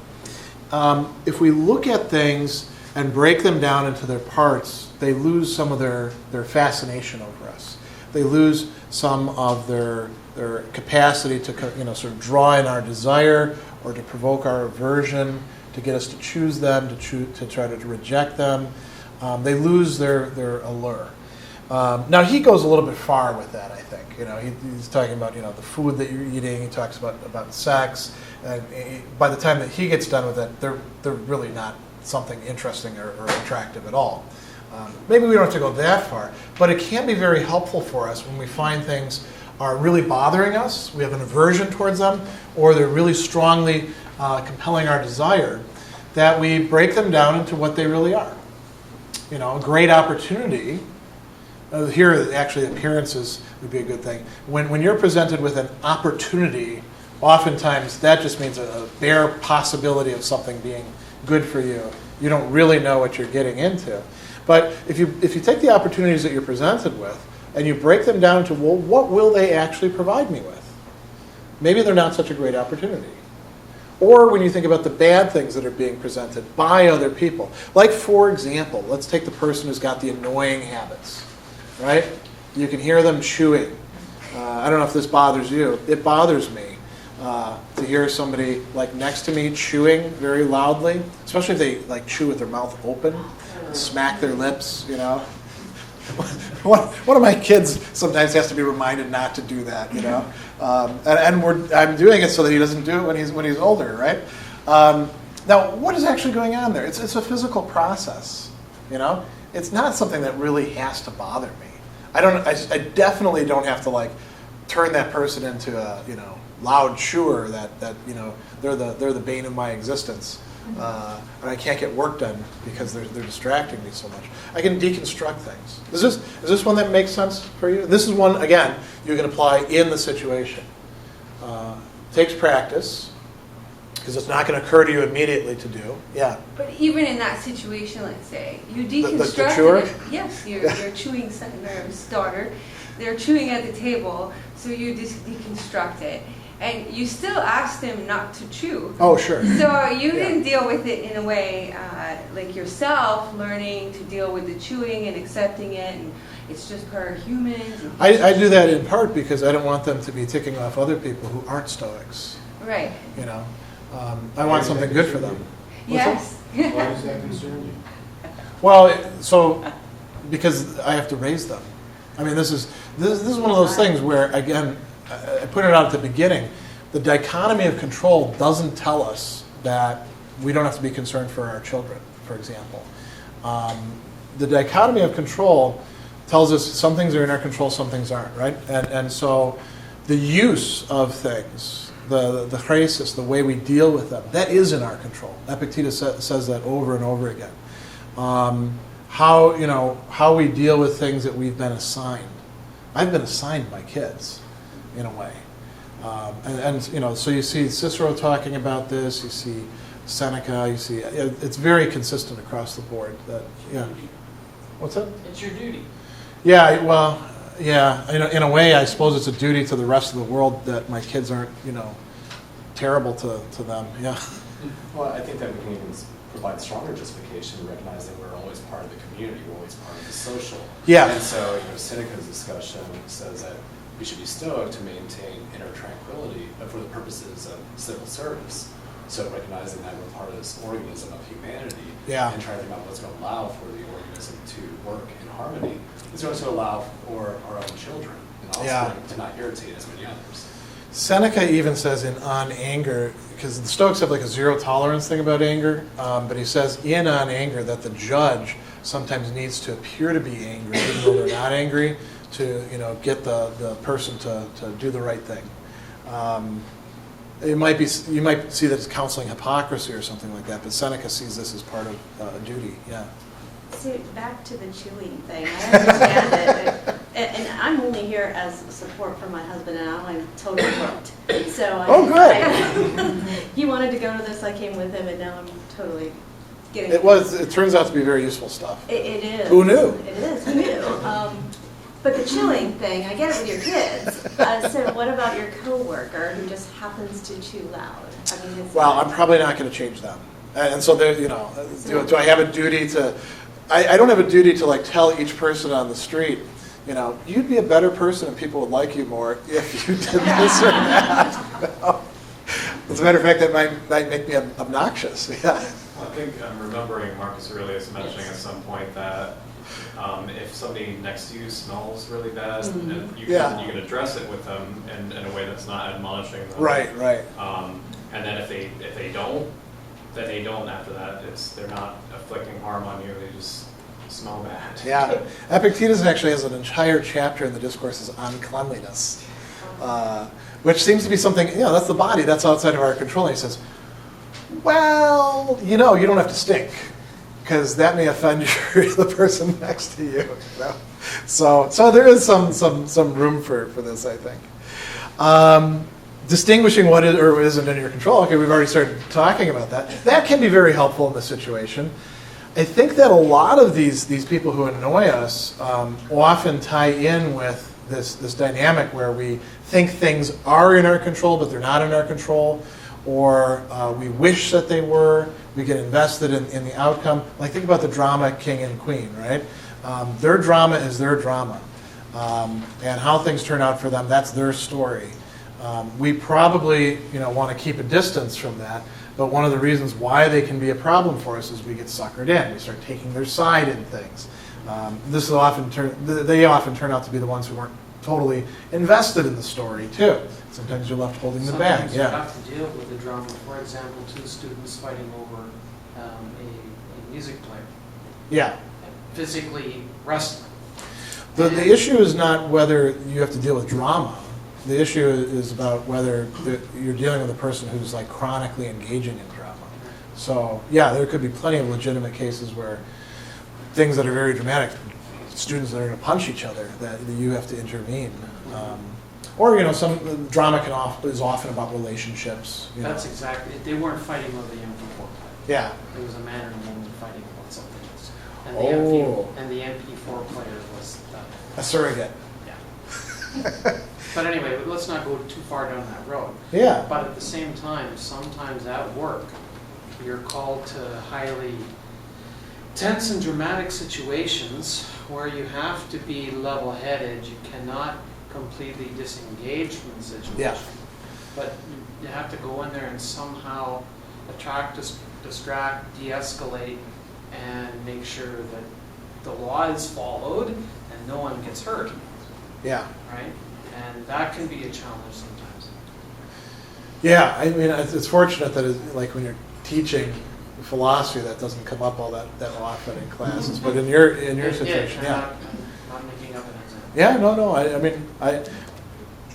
if we look at things and break them down into their parts, they lose some of their fascination over us. They lose some of their capacity to sort of draw in our desire or to provoke our aversion, to get us to choose them, to try to reject them. They lose their allure. Now he goes a little bit far with that, I think. He's talking about the food that you're eating. He talks about sex, and by the time that he gets done with it, they're really not something interesting or attractive at all. Maybe we don't have to go that far, but it can be very helpful for us when we find things are really bothering us, we have an aversion towards them, or they're really strongly compelling our desire, that we break them down into what they really are. A great opportunity. Here, actually, appearances would be a good thing. When you're presented with an opportunity, oftentimes that just means a bare possibility of something being good for you. You don't really know what you're getting into. But if you take the opportunities that you're presented with and you break them down to, well, what will they actually provide me with? Maybe they're not such a great opportunity. Or when you think about the bad things that are being presented by other people. Like, for example, let's take the person who's got the annoying habits. Right? You can hear them chewing. I don't know if this bothers you. It bothers me to hear somebody next to me chewing very loudly, especially if they chew with their mouth open, smack their lips. One of my kids sometimes has to be reminded not to do that. I'm doing it so that he doesn't do it when he's older. Right? Now, what is actually going on there? It's a physical process. It's not something that really has to bother me. I definitely don't have to turn that person into a loud chewer that they're the bane of my existence, and I can't get work done because they're distracting me so much. I can deconstruct things. Is this one that makes sense for you? This is one, again, you can apply in the situation. Takes practice, because it's not going to occur to you immediately to do. Yeah. But even in that situation, let's say, you deconstruct the chewer? it. Yes, your chewing son's daughter, they're chewing at the table, so you deconstruct it. And you still ask them not to chew. Oh, sure. So you didn't deal with it in a way like yourself, learning to deal with the chewing and accepting it, and it's just part of humans. I do that in part because I don't want them to be ticking off other people who aren't Stoics. Right. I want something good for them. Yes. Why does that concern you? Well, because I have to raise them. I mean, this is one of those things where, again, I put it out at the beginning. The dichotomy of control doesn't tell us that we don't have to be concerned for our children, for example. The dichotomy of control tells us some things are in our control, some things aren't, right? And so the use of things, the chresis, the way we deal with them, that is in our control. Epictetus says that over and over again. How we deal with things that we've been assigned. I've been assigned by kids, in a way. So you see Cicero talking about this, you see Seneca, you see, it's very consistent across the board. What's that? It's your duty. Yeah, well, yeah, in a way, I suppose it's a duty to the rest of the world that my kids aren't, terrible to them, yeah. Well, I think that we can even provide stronger justification, recognizing we're always part of the community, we're always part of the social. Yeah. And so, Seneca's discussion says that we should be stoic to maintain inner tranquility, but for the purposes of civil service. So recognizing that we're part of this organism of humanity, and trying to think about what's going to allow for the organism to work in harmony, is going to allow for our own children and offspring to not irritate as many others. Seneca even says on anger, because the Stoics have a zero tolerance thing about anger, but he says on anger that the judge sometimes needs to appear to be angry, even though they're not angry, to get the person to do the right thing. you might see that as counseling hypocrisy or something like that, but Seneca sees this as part of a duty, yeah. See, back to the chewing thing, I understand it, and I'm only here as support for my husband, and now I'm totally hooked. So good. He wanted to go to this, I came with him, and now I'm totally getting. It turns out to be very useful stuff. It is. Who knew? It is, who knew? But the chewing thing, I get it with your kids. So what about your coworker who just happens to chew loud? I mean, it's Well, I'm probably not going to change them. And so there, do I have a duty to? I don't have a duty to like tell each person on the street, you'd be a better person and people would like you more if you did this or that. As a matter of fact, that might make me obnoxious. Yeah. I think I'm remembering Marcus Aurelius mentioning at some point that if somebody next to you smells really bad, and you can address it with them in a way that's not admonishing them. Right. And then if they don't, then they don't after that. They're not inflicting harm on you. They just smell bad. Yeah. Epictetus actually has an entire chapter in the Discourses on cleanliness, which seems to be something, that's the body, that's outside of our control. And he says, well, you don't have to stink, because that may offend the person next to you. So there is some room for this, I think. Distinguishing what is or isn't in your control. Okay, we've already started talking about that. That can be very helpful in this situation. I think that a lot of these people who annoy us often tie in with this dynamic where we think things are in our control, but they're not in our control, or we wish that they were. We get invested in the outcome. Like, think about the drama king and queen, right? Their drama is their drama. And how things turn out for them, that's their story. We probably want to keep a distance from that, but one of the reasons why they can be a problem for us is we get suckered in. We start taking their side in things. They often turn out to be the ones who weren't totally invested in the story too. Sometimes you're left holding the bag. Sometimes you have to deal with the drama. For example, two students fighting over a music player. Yeah. Physically wrestling. The issue is not whether you have to deal with drama. The issue is about whether you're dealing with a person who's like chronically engaging in drama. So yeah, there could be plenty of legitimate cases where things that are very dramatic, students that are going to punch each other, that you have to intervene. Or some drama is often about relationships. That's exactly it. They weren't fighting over the MP4 player. Yeah. There was a man and a woman fighting about something else. And the MP4 player was a surrogate. Yeah. But anyway, let's not go too far down that road. Yeah. But at the same time, sometimes at work, you're called to highly tense and dramatic situations where you have to be level-headed. You cannot completely disengage from the situation. Yeah. But you have to go in there and somehow distract, de-escalate, and make sure that the law is followed and no one gets hurt. Yeah. Right? And that can be a challenge sometimes. Yeah, I mean, it's fortunate that like when you're teaching philosophy, that doesn't come up all that often in classes. But in your situation, yeah. I'm not making up an example. Yeah, no. I mean,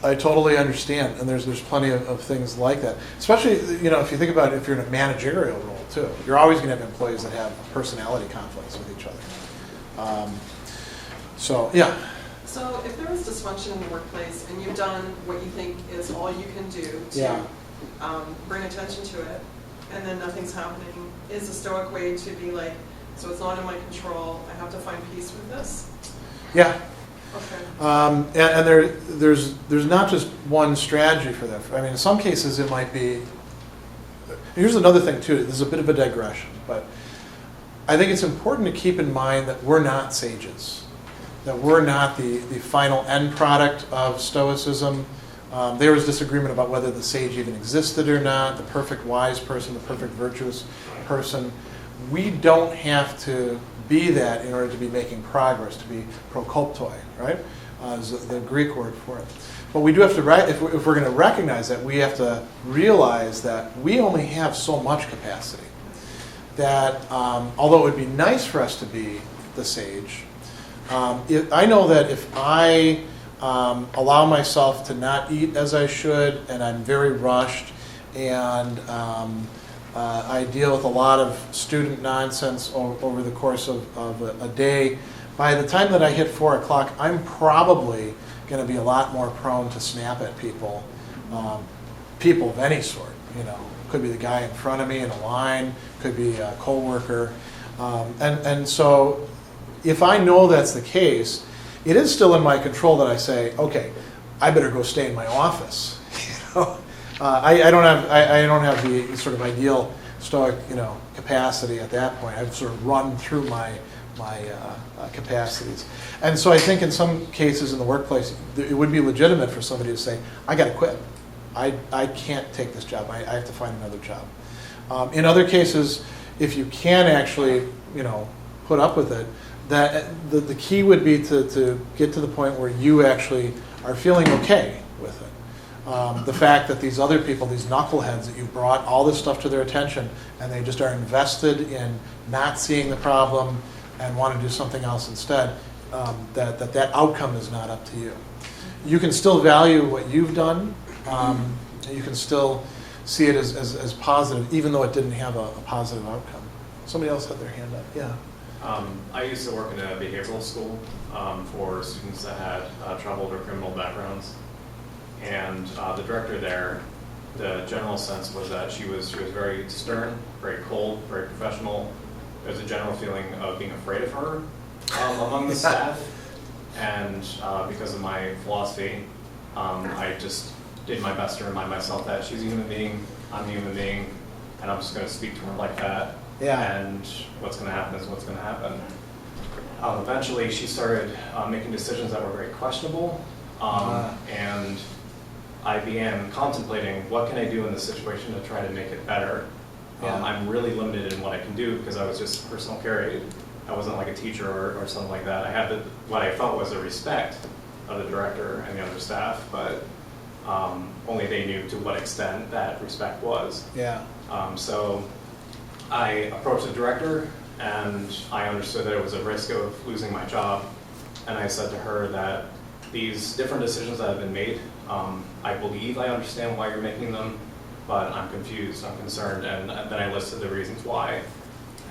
I totally understand, and there's plenty of things like that. Especially, if you think about it, if you're in a managerial role too, you're always going to have employees that have personality conflicts with each other. So yeah. So if there is dysfunction in the workplace and you've done what you think is all you can do to bring attention to it, and then nothing's happening, is a Stoic way to be like, so it's not in my control, I have to find peace with this? Yeah. Okay. And there's not just one strategy for that. I mean, in some cases it might be, here's another thing too, there's a bit of a digression, but I think it's important to keep in mind that we're not sages. That we're not the final end product of Stoicism. There was disagreement about whether the sage even existed or not, the perfect wise person, the perfect virtuous person. We don't have to be that in order to be making progress, to be prokoptoi, right? Is the Greek word for it. But we do have to, if we're going to recognize that, we have to realize that we only have so much capacity. That although it would be nice for us to be the sage, I know that if I allow myself to not eat as I should, and I'm very rushed, and I deal with a lot of student nonsense over the course of a day. By the time that I hit 4 o'clock, I'm probably going to be a lot more prone to snap at people, people of any sort. You know, could be the guy in front of me in a line, could be a coworker, and so if I know that's the case, it is still in my control that I say, okay, I better go stay in my office. You know, I don't have the sort of ideal Stoic, you know, capacity at that point. I've sort of run through my capacities, and so I think in some cases in the workplace, it would be legitimate for somebody to say, I got to quit. I can't take this job. I have to find another job. In other cases, if you can actually, you know, put up with it, that the key would be to get to the point where you actually are feeling okay with it. The fact that these other people, these knuckleheads, that you brought all this stuff to their attention, and they just are invested in not seeing the problem and want to do something else instead, that outcome is not up to you. You can still value what you've done. You can still see it as positive, even though it didn't have a positive outcome. Somebody else had their hand up. Yeah. I used to work in a behavioral school for students that had troubled or criminal backgrounds, and the director there, the general sense was that she was very stern, very cold, very professional. There was a general feeling of being afraid of her among the staff, and because of my philosophy, I just did my best to remind myself that she's a human being, I'm a human being, and I'm just going to speak to her like that. Yeah. And what's going to happen is what's going to happen. Eventually, she started making decisions that were very questionable, and I began contemplating what can I do in this situation to try to make it better. I'm really limited in what I can do because I was just personal care aide. I wasn't like a teacher or something like that. I had what I felt was a respect of the director and the other staff, but only they knew to what extent that respect was. Yeah. So I approached the director, and I understood that it was a risk of losing my job. And I said to her that these different decisions that have been made, I believe I understand why you're making them, but I'm confused, I'm concerned, and then I listed the reasons why.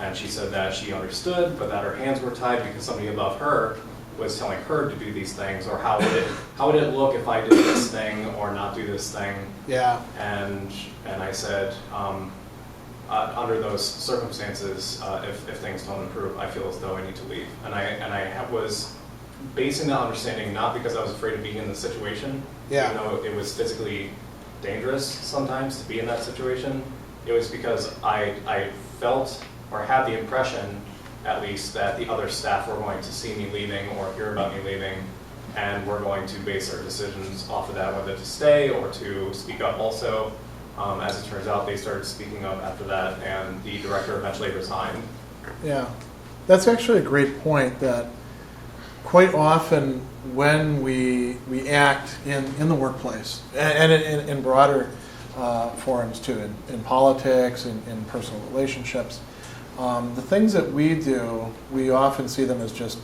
And she said that she understood, but that her hands were tied because somebody above her was telling her to do these things, or how would it look if I did this thing or not do this thing? Yeah. And I said, under those circumstances, if things don't improve, I feel as though I need to leave. And I was basing that understanding not because I was afraid of being in the situation, even though it was physically dangerous sometimes to be in that situation. It was because I felt or had the impression, at least, that the other staff were going to see me leaving or hear about me leaving, and we're going to base our decisions off of that, whether to stay or to speak up also. As it turns out, they started speaking up after that, and the director eventually resigned. Yeah, that's actually a great point, that quite often when we act in the workplace, and in broader forums too, in politics, in personal relationships, the things that we do, we often see them as just,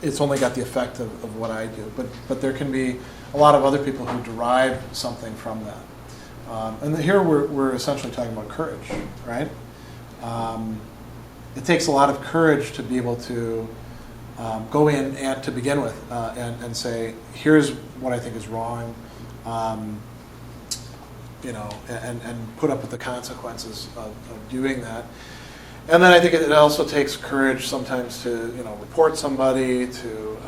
it's only got the effect of what I do, but there can be a lot of other people who derive something from that. And here we're essentially talking about courage, right? It takes a lot of courage to be able to go in and to begin with and say, here's what I think is wrong, and put up with the consequences of doing that. And then I think it also takes courage sometimes to report somebody, to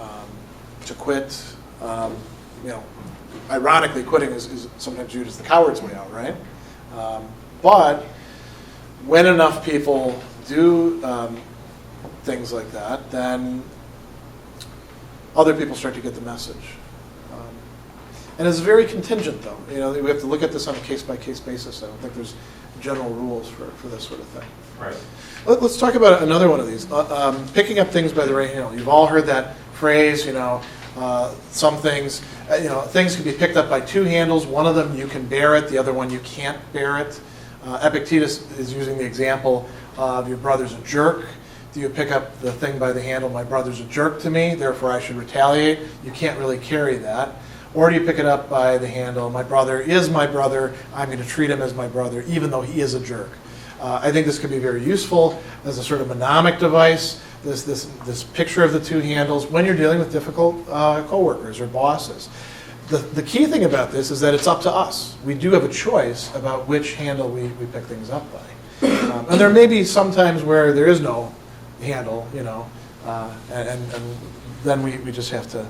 quit. Ironically, quitting is sometimes viewed as the coward's way out, right? But when enough people do things like that, then other people start to get the message. And it's very contingent, though. We have to look at this on a case-by-case basis. I don't think there's general rules for this sort of thing. Right. Let's talk about another one of these. Picking up things by the right handle. You've all heard that phrase, some things, things can be picked up by two handles. One of them you can bear it, the other one you can't bear it. Epictetus is using the example of your brother's a jerk. Do you pick up the thing by the handle, my brother's a jerk to me, therefore I should retaliate? You can't really carry that. Or do you pick it up by the handle? My brother is my brother. I'm going to treat him as my brother, even though he is a jerk. I think this could be very useful as a sort of mnemonic device, this picture of the two handles when you're dealing with difficult coworkers or bosses. The key thing about this is that it's up to us. We do have a choice about which handle we pick things up by. And there may be some times where there is no handle, and then we just have to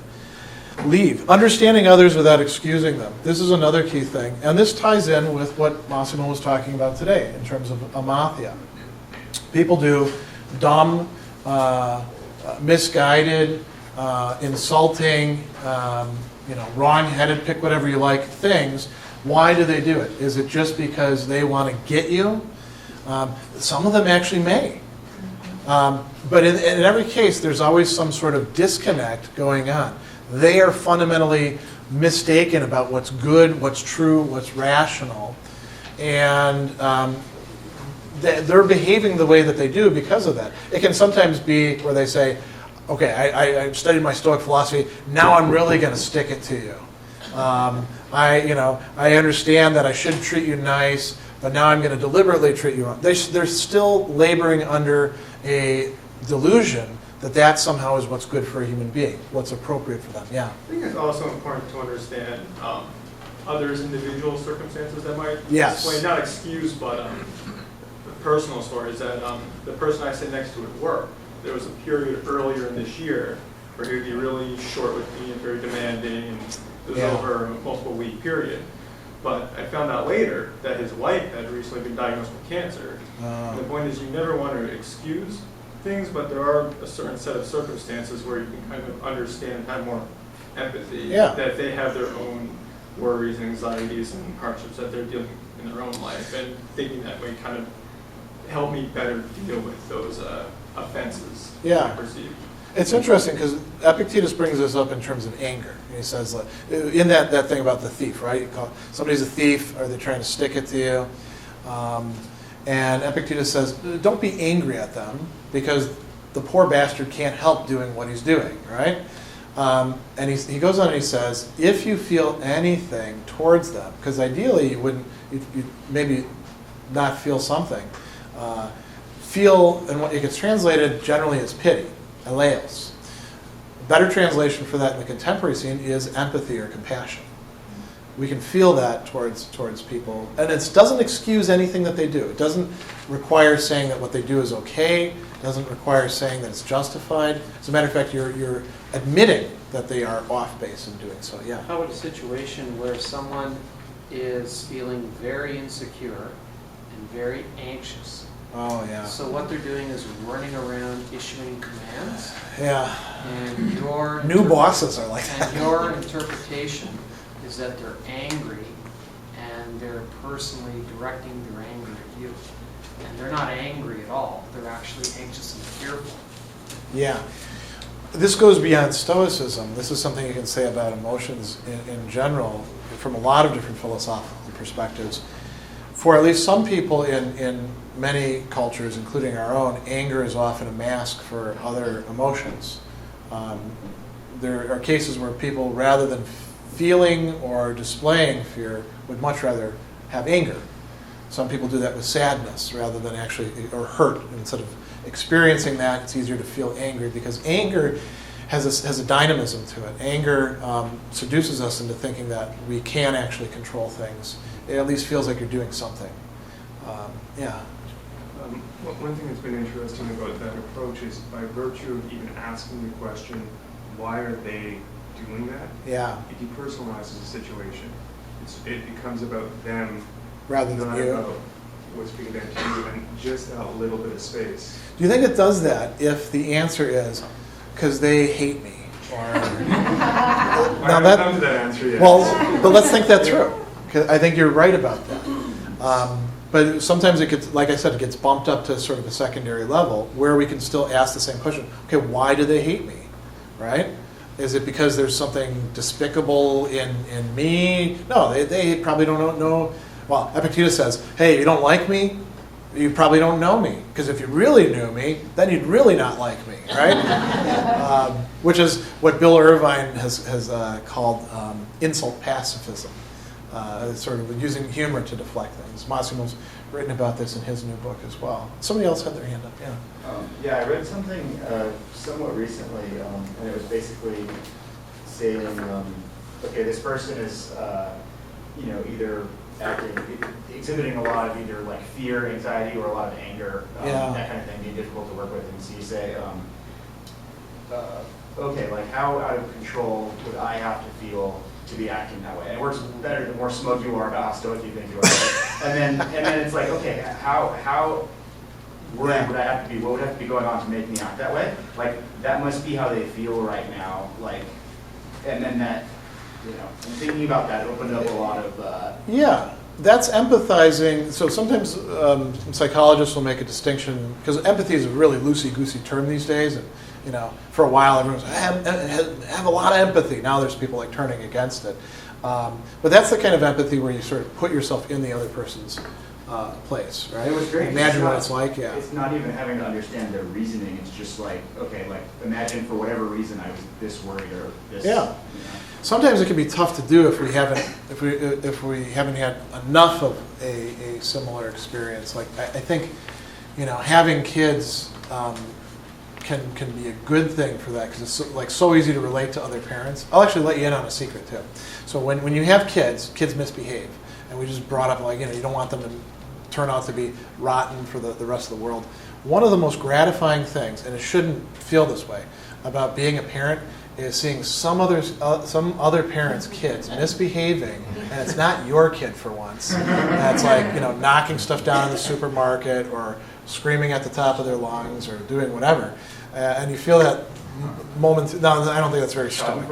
leave. Understanding others without excusing them. This is another key thing. And this ties in with what Massimo was talking about today in terms of amathia. People do dumb, misguided, insulting, wrong-headed, pick whatever you like, things. Why do they do it? Is it just because they want to get you? Some of them actually may. But in every case, there's always some sort of disconnect going on. They are fundamentally mistaken about what's good, what's true, what's rational. And they're behaving the way that they do because of that. It can sometimes be where they say, okay, I studied my Stoic philosophy, now I'm really going to stick it to you. I understand that I should treat you nice, but now I'm going to deliberately treat you wrong. They're still laboring under a delusion that somehow is what's good for a human being, what's appropriate for them. Yeah. I think it's also important to understand others' individual circumstances that might explain, not excuse, but the personal stories that the person I sit next to at work, there was a period earlier in this year where he would be really short with me and very demanding, and it was over a multiple week period. But I found out later that his wife had recently been diagnosed with cancer. And the point is, you never want to excuse things, but there are a certain set of circumstances where you can kind of understand, have more empathy, that they have their own worries and anxieties and hardships that they're dealing with in their own life, and thinking that way kind of help me better deal with those offenses I perceive. It's interesting because Epictetus brings this up in terms of anger. He says, in that thing about the thief, right? You call somebody's a thief, are they trying to stick it to you? And Epictetus says, don't be angry at them because the poor bastard can't help doing what he's doing, right? And he goes on and he says, if you feel anything towards them, because ideally you'd maybe not feel something, and what it gets translated generally as pity, eleos. Better translation for that in the contemporary scene is empathy or compassion. We can feel that towards people, and it doesn't excuse anything that they do. It doesn't require saying that what they do is okay. It doesn't require saying that it's justified. As a matter of fact, you're admitting that they are off base in doing so. Yeah. How about a situation where someone is feeling very insecure and very anxious? Oh yeah. So what they're doing is running around issuing commands. Yeah. And your new bosses are like that. And your interpretation is that they're angry and they're personally directing their anger at you. And they're not angry at all. They're actually anxious and fearful. Yeah. This goes beyond Stoicism. This is something you can say about emotions in general from a lot of different philosophical perspectives. For at least some people in many cultures, including our own, anger is often a mask for other emotions. There are cases where people, rather than feeling or displaying fear, would much rather have anger. Some people do that with sadness rather than actually, or hurt. Instead of experiencing that, it's easier to feel angry because anger has a dynamism to it. Anger seduces us into thinking that we can actually control things. It at least feels like you're doing something. One thing that's been interesting about that approach is by virtue of even asking the question, why are they doing that? Yeah. It depersonalizes the situation. It becomes about them rather than not you. about what's being done to you, and just that little bit of space. Do you think it does that if the answer is because they hate me? Or I haven't come to that answer yet. Well, but let's think that through. 'Cause I think you're right about that. But sometimes it gets, like I said, it gets bumped up to sort of a secondary level where we can still ask the same question. Okay, why do they hate me? Right? Is it because there's something despicable in me? No, they probably don't know. Well, Epictetus says, hey, you don't like me? you probably don't know me, because if you really knew me, then you'd really not like me, right? Which is what Bill Irvine has called insult pacifism, sort of using humor to deflect things. Massimo's written about this in his new book as well. Somebody else had their hand up, yeah. Yeah, I read something somewhat recently, and it was basically saying, okay, this person is, either exhibiting a lot of either like fear, anxiety, or a lot of anger, that kind of thing, being difficult to work with. And so you say, okay, like how out of control would I have to feel to be acting that way? And it works better the more smug you are about how stoic you think you are. and then it's like, okay, how worried would I have to be? What would have to be going on to make me act that way? Like that must be how they feel right now. Like, and then that. And thinking about that opened up a lot of... Yeah, that's empathizing. So sometimes psychologists will make a distinction, because empathy is a really loosey-goosey term these days. And, for a while everyone was, have a lot of empathy. Now there's people like turning against it. But that's the kind of empathy where you sort of put yourself in the other person's place, right? It was great. Imagine what it's like, yeah. It's not even having to understand their reasoning. It's just like, okay, like imagine for whatever reason I was this worried or this... Yeah. Sometimes it can be tough to do if we haven't had enough of a similar experience. Like I think, having kids can be a good thing for that, because it's so easy to relate to other parents. I'll actually let you in on a secret too. So when you have kids misbehave, and we just brought up like you don't want them to turn out to be rotten for the rest of the world. One of the most gratifying things, and it shouldn't feel this way, about being a parent is seeing some other parents' kids misbehaving, and it's not your kid for once. That's like knocking stuff down in the supermarket or screaming at the top of their lungs or doing whatever, and you feel that moment. No, I don't think that's very stoic.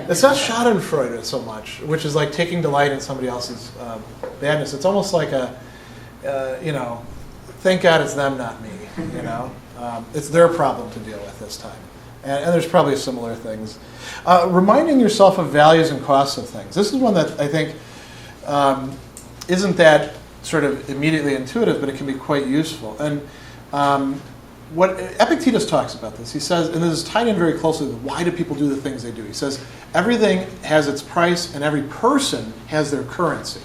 It's not Schadenfreude so much, which is like taking delight in somebody else's badness. It's almost like thank God it's them, not me. It's their problem to deal with this time. And there's probably similar things. Reminding yourself of values and costs of things. This is one that I think isn't that sort of immediately intuitive, but it can be quite useful. And what Epictetus talks about this, he says, and this is tied in very closely with why do people do the things they do. He says, everything has its price and every person has their currency.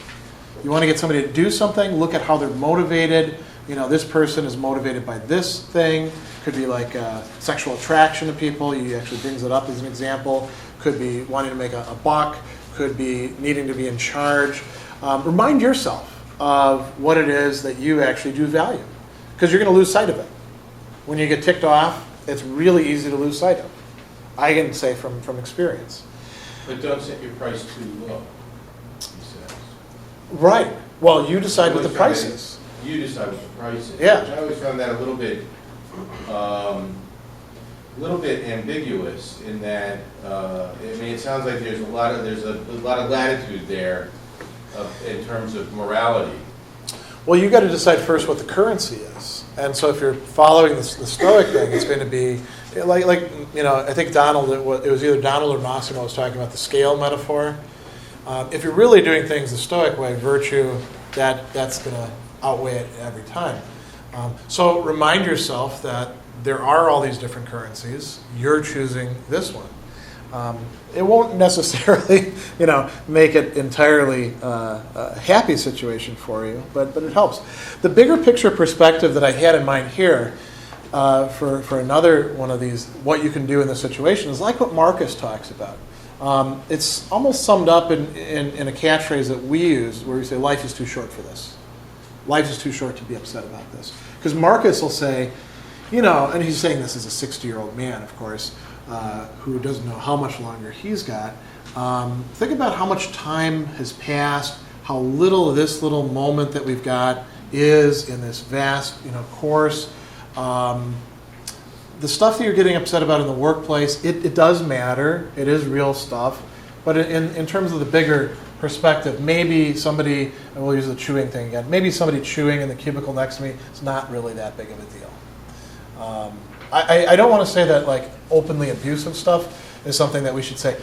You want to get somebody to do something, look at how they're motivated. This person is motivated by this thing. Could be like sexual attraction to people. He actually brings it up as an example. Could be wanting to make a buck. Could be needing to be in charge. Remind yourself of what it is that you actually do value, because you're going to lose sight of it. When you get ticked off, it's really easy to lose sight of. I can say from experience. But don't set your price too low, he says. Right. Well, you decide what the price is. You decide what the price is. Yeah. Which I always found that a little bit ambiguous in that it sounds like there's a lot of latitude there in terms of morality. Well, you got to decide first what the currency is, and so if you're following the Stoic thing, it's going to be like I think Donald. It was either Donald or Massimo was talking about the scale metaphor. If you're really doing things the Stoic way, virtue that's going to outweigh it every time. So remind yourself that there are all these different currencies. You're choosing this one. It won't necessarily, make it entirely a happy situation for you, but it helps. The bigger picture perspective that I had in mind here for another one of these, what you can do in this situation, is like what Marcus talks about. It's almost summed up in a catchphrase that we use, where we say, life is too short for this. Life is too short to be upset about this. Because Marcus will say, and he's saying this as a 60-year-old man, of course, who doesn't know how much longer he's got. Think about how much time has passed, how little this little moment that we've got is in this vast, course. The stuff that you're getting upset about in the workplace, it does matter. It is real stuff. But in terms of the bigger perspective, maybe somebody, and we'll use the chewing thing again, maybe somebody chewing in the cubicle next to me is not really that big of a deal. I don't want to say that like openly abusive stuff is something that we should say,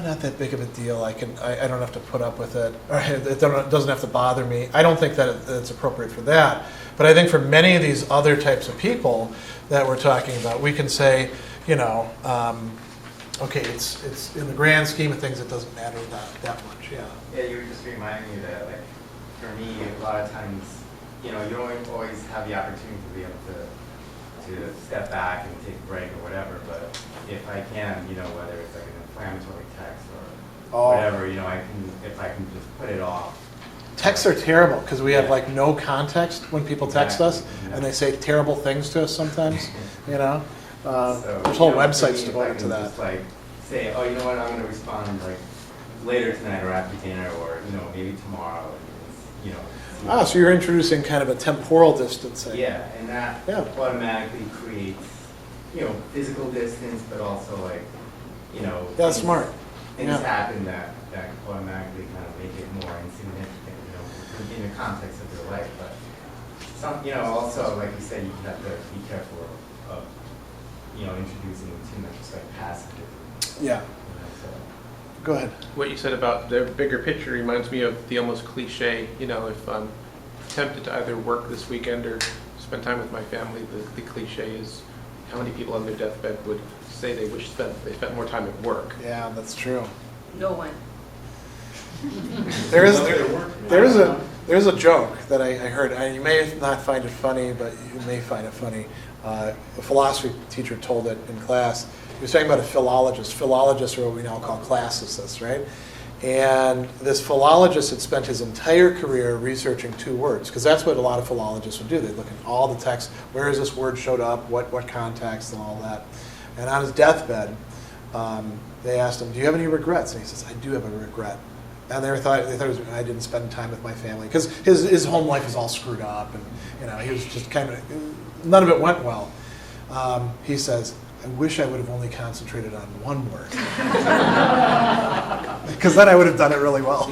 not that big of a deal. I don't have to put up with it. Or it doesn't have to bother me. I don't think that it's appropriate for that. But I think for many of these other types of people that we're talking about, we can say, okay, it's in the grand scheme of things, it doesn't matter that much. Yeah. Yeah, you were just reminding me that, like, for me, a lot of times, you don't always have the opportunity to be able to step back and take a break or whatever. But if I can, whether it's like an inflammatory text or whatever, if I can just put it off. Texts are terrible because we have like no context when people text us, and they say terrible things to us sometimes. So, there's whole websites devoted to that. Just like say, oh, you know what, I'm going to respond like later tonight or after dinner or maybe tomorrow. So you're introducing kind of a temporal distancing. Yeah, and that automatically creates physical distance, but also like That's smart. Things happen that automatically kind of make it more insignificant. In the context of their life, but also like you said, you have to be careful of introducing too much just like passive. Yeah. Go ahead. What you said about the bigger picture reminds me of the almost cliche. If I'm tempted to either work this weekend or spend time with my family, the cliche is how many people on their deathbed would say they wish they spent more time at work. Yeah, that's true. No one. There's a joke that I heard, and you may not find it funny, but you may find it funny. A philosophy teacher told it in class. He was talking about a philologist. Philologists are what we now call classicists, right? And this philologist had spent his entire career researching two words, because that's what a lot of philologists would do. They'd look at all the text, where has this word showed up, what context, and all that. And on his deathbed, they asked him, do you have any regrets? And he says, I do have a regret. And they thought it was, I didn't spend time with my family, because his home life is all screwed up, and he was just kind of, none of it went well. He says, I wish I would have only concentrated on one word, because then I would have done it really well,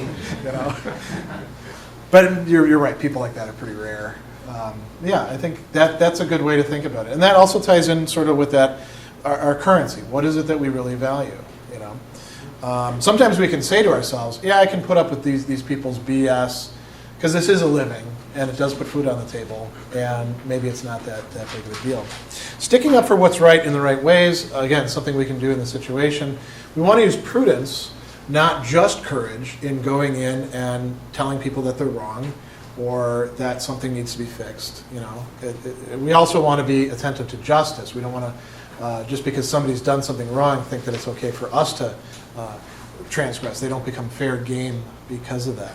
But you're right. People like that are pretty rare. I think that's a good way to think about it, and that also ties in sort of with that our currency. What is it that we really value? Sometimes we can say to ourselves, I can put up with these people's BS because this is a living and it does put food on the table, and maybe it's not that big of a deal. Sticking up for what's right in the right ways, again, something we can do in the situation. We want to use prudence, not just courage, in going in and telling people that they're wrong or that something needs to be fixed. We also want to be attentive to justice. We don't want to, just because somebody's done something wrong, think that it's okay for us to transgress. They don't become fair game because of that.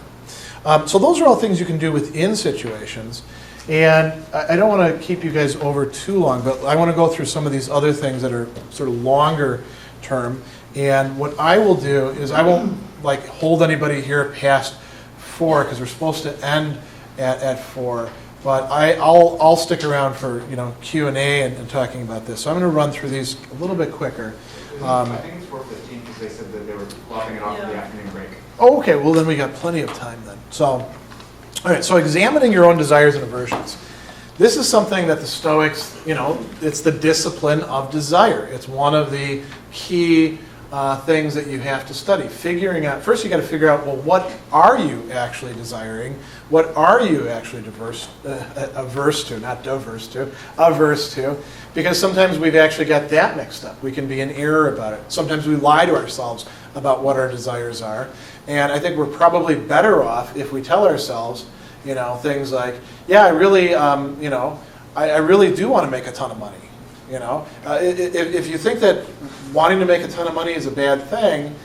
So those are all things you can do within situations. And I don't want to keep you guys over too long, but I want to go through some of these other things that are sort of longer term. And what I will do is I won't hold anybody here past 4 because we're supposed to end at 4. But I'll stick around for Q&A and talking about this. So I'm going to run through these a little bit quicker. I think it's 4:15 because they said that they were lopping it off for the afternoon break. Oh, okay. Well, then we got plenty of time then. So, all right. So examining your own desires and aversions. This is something that the Stoics, it's the discipline of desire. It's one of the key things that you have to study. Figuring out, first you got to figure out, well, what are you actually desiring? What are you actually averse to? Because sometimes we've actually got that mixed up. We can be in error about it. Sometimes we lie to ourselves about what our desires are. And I think we're probably better off if we tell ourselves, things like, I really, I really do want to make a ton of money. If you think that wanting to make a ton of money is a bad thing,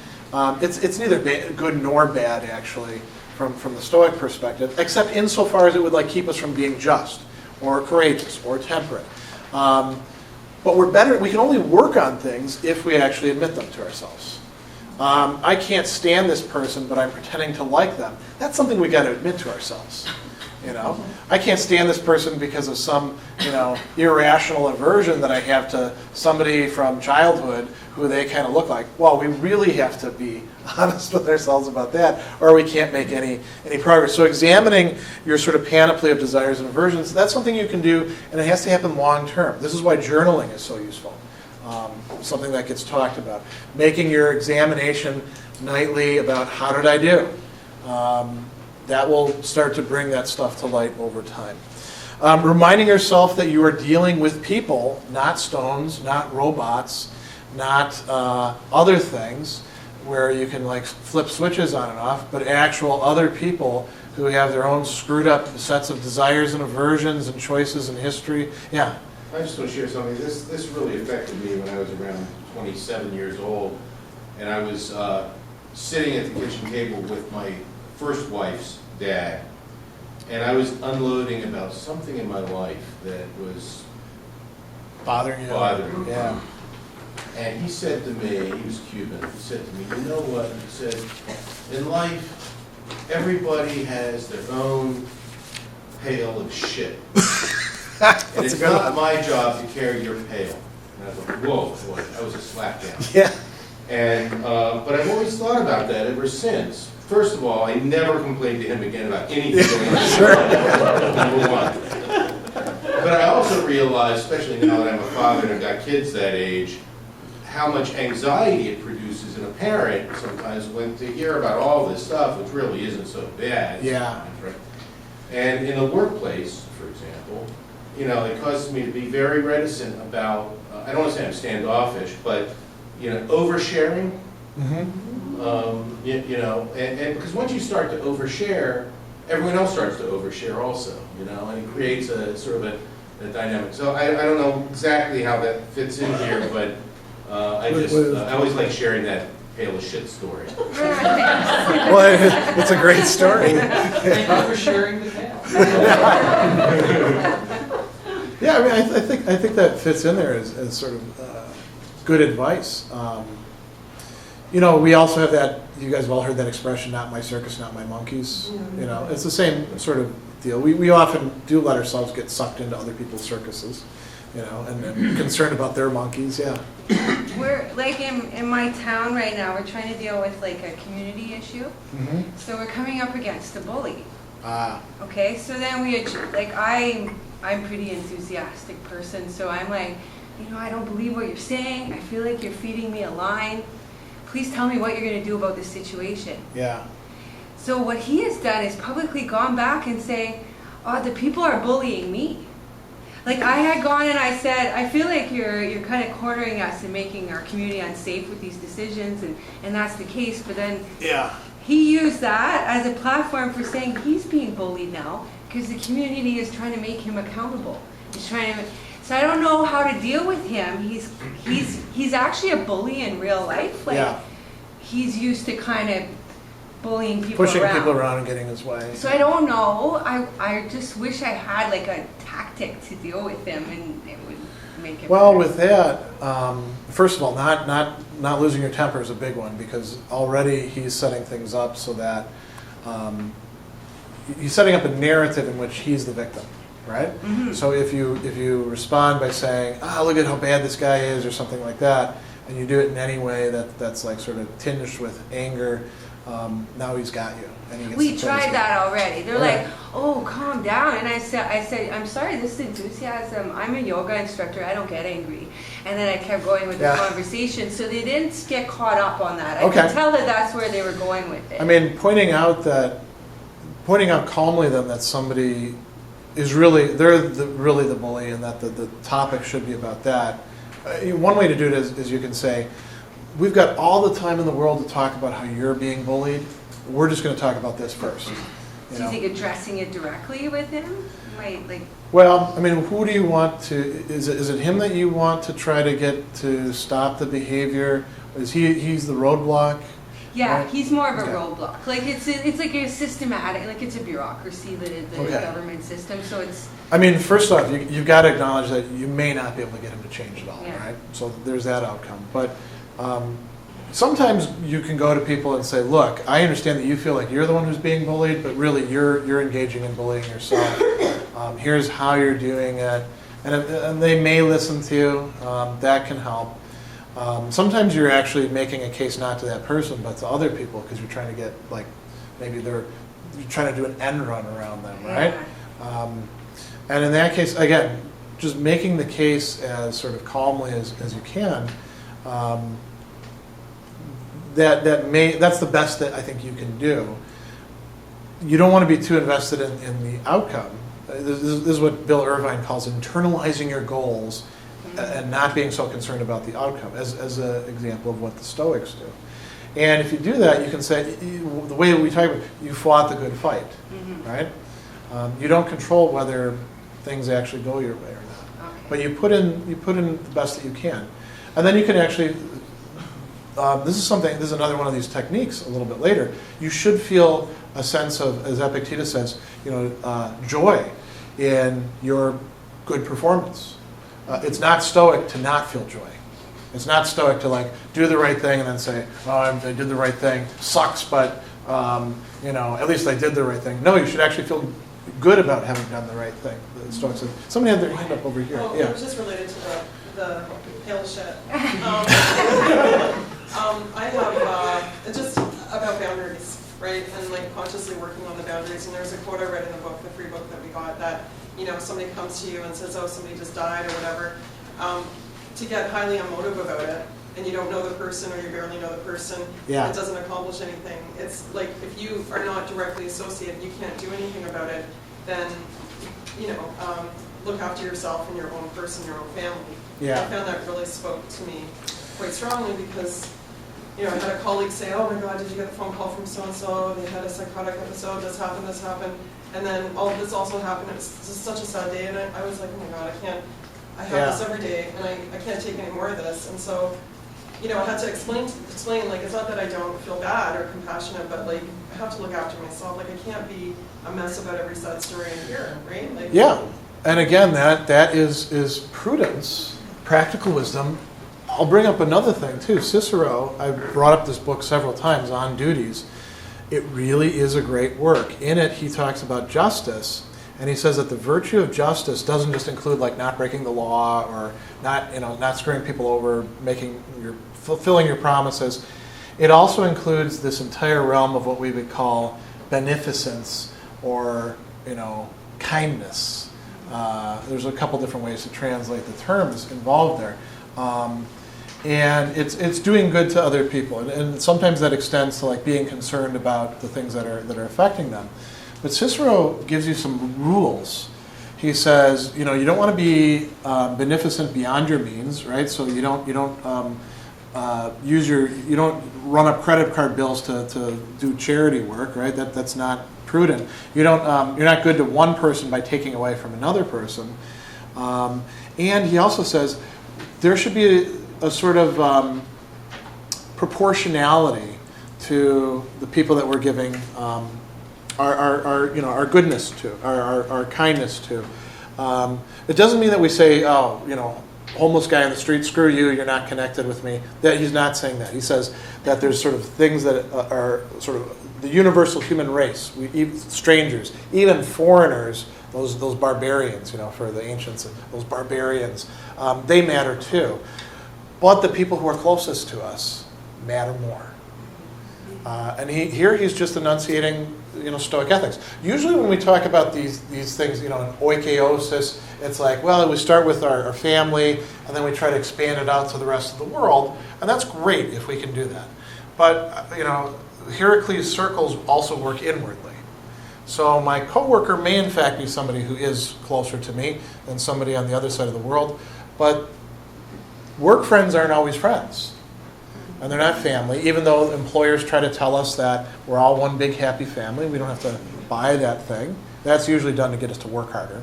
it's neither good nor bad, actually, from the Stoic perspective, except insofar as it would keep us from being just or courageous or temperate. But we can only work on things if we actually admit them to ourselves. I can't stand this person, but I'm pretending to like them. That's something we got to admit to ourselves. I can't stand this person because of some, irrational aversion that I have to somebody from childhood who they kind of look like. Well, we really have to be honest with ourselves about that, or we can't make any progress. So examining your sort of panoply of desires and aversions, that's something you can do, and it has to happen long term. This is why journaling is so useful. something that gets talked about. Making your examination nightly about how did I do. That will start to bring that stuff to light over time. Reminding yourself that you are dealing with people, not stones, not robots, not other things where you can like flip switches on and off, but actual other people who have their own screwed up sets of desires and aversions and choices and history. Yeah. I just want to share something. This really affected me when I was around 27 years old, and I was sitting at the kitchen table with my first wife's dad, and I was unloading about something in my life that was bothering you. Yeah. And he said to me, he was Cuban, he said to me, you know what? He said, in life, everybody has their own pail of shit. And it's not my job to carry your pail. And I was like, whoa, boy, that was a slap down. Yeah. And, but I've always thought about that ever since. First of all, I never complained to him again about anything going on. Sure. Number one. But I also realized, especially now that I'm a father and I've got kids that age, how much anxiety it produces in a parent sometimes when to hear about all this stuff, which really isn't so bad. Yeah. Right? And in the workplace, for example, you know, it causes me to be very reticent about, I don't want to say I'm standoffish, but, you know, oversharing. Mm-hmm. You know, and because once you start to overshare, everyone else starts to overshare also, you know, and it creates a sort of a dynamic. So I don't know exactly how that fits in here, but I always like sharing that pail of shit story. Well, it's a great story. Thank you for sharing the pail. Yeah, I mean, I think that fits in there as sort of good advice. You know, we also have that. You guys have all heard that expression, "Not my circus, not my monkeys." You know, it's the same sort of deal. We often do let ourselves get sucked into other people's circuses, you know, and then concerned about their monkeys. Yeah. We're like in my town right now. We're trying to deal with like a community issue. Mm-hmm. So we're coming up against a bully. Ah. Okay, so then we like I'm a pretty enthusiastic person, so I'm like, you know, I don't believe what you're saying. I feel like you're feeding me a line. Please tell me what you're going to do about this situation. Yeah. So what he has done is publicly gone back and say, oh, the people are bullying me. Like I had gone and I said, I feel like you're kind of cornering us and making our community unsafe with these decisions, and that's the case. But then he used that as a platform for saying he's being bullied now because the community is trying to make him accountable. He's trying to. So I don't know how to deal with him. He's actually a bully in real life. Like he's used to kind of bullying people pushing around. people around and getting his way. So I don't know. I just wish I had like a tactic to deal with him, and it would make it. Well, better. with that, first of all, not losing your temper is a big one, because already he's setting things up so that he's setting up a narrative in which he's the victim. Right? Mm-hmm. So if you respond by saying, look at how bad this guy is, or something like that, and you do it in any way that's like sort of tinged with anger, now he's got you. And he gets We to tried that already. They're Right. like, oh, calm down. And I said, I'm sorry, this enthusiasm, I'm a yoga instructor, I don't get angry. And then I kept going with the conversation, so they didn't get caught up on that. I could tell that that's where they were going with it. I mean, pointing out calmly then that somebody is really the bully, and that the topic should be about that. One way to do it is you can say, we've got all the time in the world to talk about how you're being bullied. We're just going to talk about this first. Do you think addressing it directly with him might like? Well, I mean, who do you want to? Is it him that you want to try to get to stop the behavior? Is he's the roadblock? Yeah, right? he's more of a roadblock. Like it's like a systematic, like it's a bureaucracy, the government system. So it's. I mean, first off, you've got to acknowledge that you may not be able to get him to change at all, right? So there's that outcome. But sometimes you can go to people and say, look, I understand that you feel like you're the one who's being bullied, but really you're engaging in bullying yourself. Here's how you're doing it. And they may listen to you. That can help. Sometimes you're actually making a case not to that person, but to other people, because you're trying to get, like, maybe you're trying to do an end run around them, right? And in that case, again, just making the case as sort of calmly as you can, that's the best that I think you can do. You don't want to be too invested in the outcome. This is what Bill Irvine calls internalizing your goals and not being so concerned about the outcome, as an example of what the Stoics do. And if you do that, you can say, the way we talk about, you fought the good fight, right? You don't control whether things actually go your way or not, but you put in the best that you can, and then you can actually. This is another one of these techniques. A little bit later, you should feel a sense of, as Epictetus says, joy in your good performance. It's not Stoic to not feel joy. It's not Stoic to do the right thing and then say, "Oh, I did the right thing. Sucks, but at least I did the right thing." No, you should actually feel good about having done the right thing. The Stoics said. Somebody had their hand up over here. Oh, Yeah. it was just related to the pale shit. I have just about boundaries, right? And consciously working on the boundaries. And there's a quote I read in the book, the free book that we got, that if somebody comes to you and says, "Oh, somebody just died" or whatever, to get highly emotive about it, and you don't know the person or you barely know the person, it doesn't accomplish anything. It's like if you are not directly associated, you can't do anything about it. Then look after yourself and your own person, your own family. Yeah. I found that really spoke to me quite strongly because, I had a colleague say, "Oh my God, did you get a phone call from so-and-so? They had a psychotic episode, this happened. And then all of this also happened. It was just such a sad day." And I was like, "Oh my God, I have this every day and I can't take any more of this." And so, I had to explain, it's not that I don't feel bad or compassionate, but I have to look after myself. I can't be a mess about every sad story I hear, right? Yeah. And again, that is prudence, practical wisdom. I'll bring up another thing too. Cicero, I brought up this book several times, On Duties. It really is a great work. In it, he talks about justice, and he says that the virtue of justice doesn't just include not breaking the law or not screwing people over, fulfilling your promises. It also includes this entire realm of what we would call beneficence or kindness. There's a couple different ways to translate the terms involved there. And it's doing good to other people, and sometimes that extends to being concerned about the things that are affecting them. But Cicero gives you some rules. He says, you don't want to be beneficent beyond your means, right? So you don't run up credit card bills to do charity work, right? That's not prudent. You're not good to one person by taking away from another person. And he also says there should be a sort of proportionality to the people that we're giving our goodness to, our kindness to. It doesn't mean that we say, homeless guy on the street, screw you, you're not connected with me. That he's not saying that. He says that there's sort of things that are sort of the universal human race. Strangers, even foreigners, those barbarians, for the ancients, those barbarians, they matter too. But the people who are closest to us matter more. And he's just enunciating, Stoic ethics. Usually when we talk about these things, in oikeiosis, it's we start with our family, and then we try to expand it out to the rest of the world, and that's great if we can do that. But, Heracles' circles also work inwardly. So my coworker may in fact be somebody who is closer to me than somebody on the other side of the world, but work friends aren't always friends. And they're not family, even though employers try to tell us that we're all one big happy family. We don't have to buy that thing. That's usually done to get us to work harder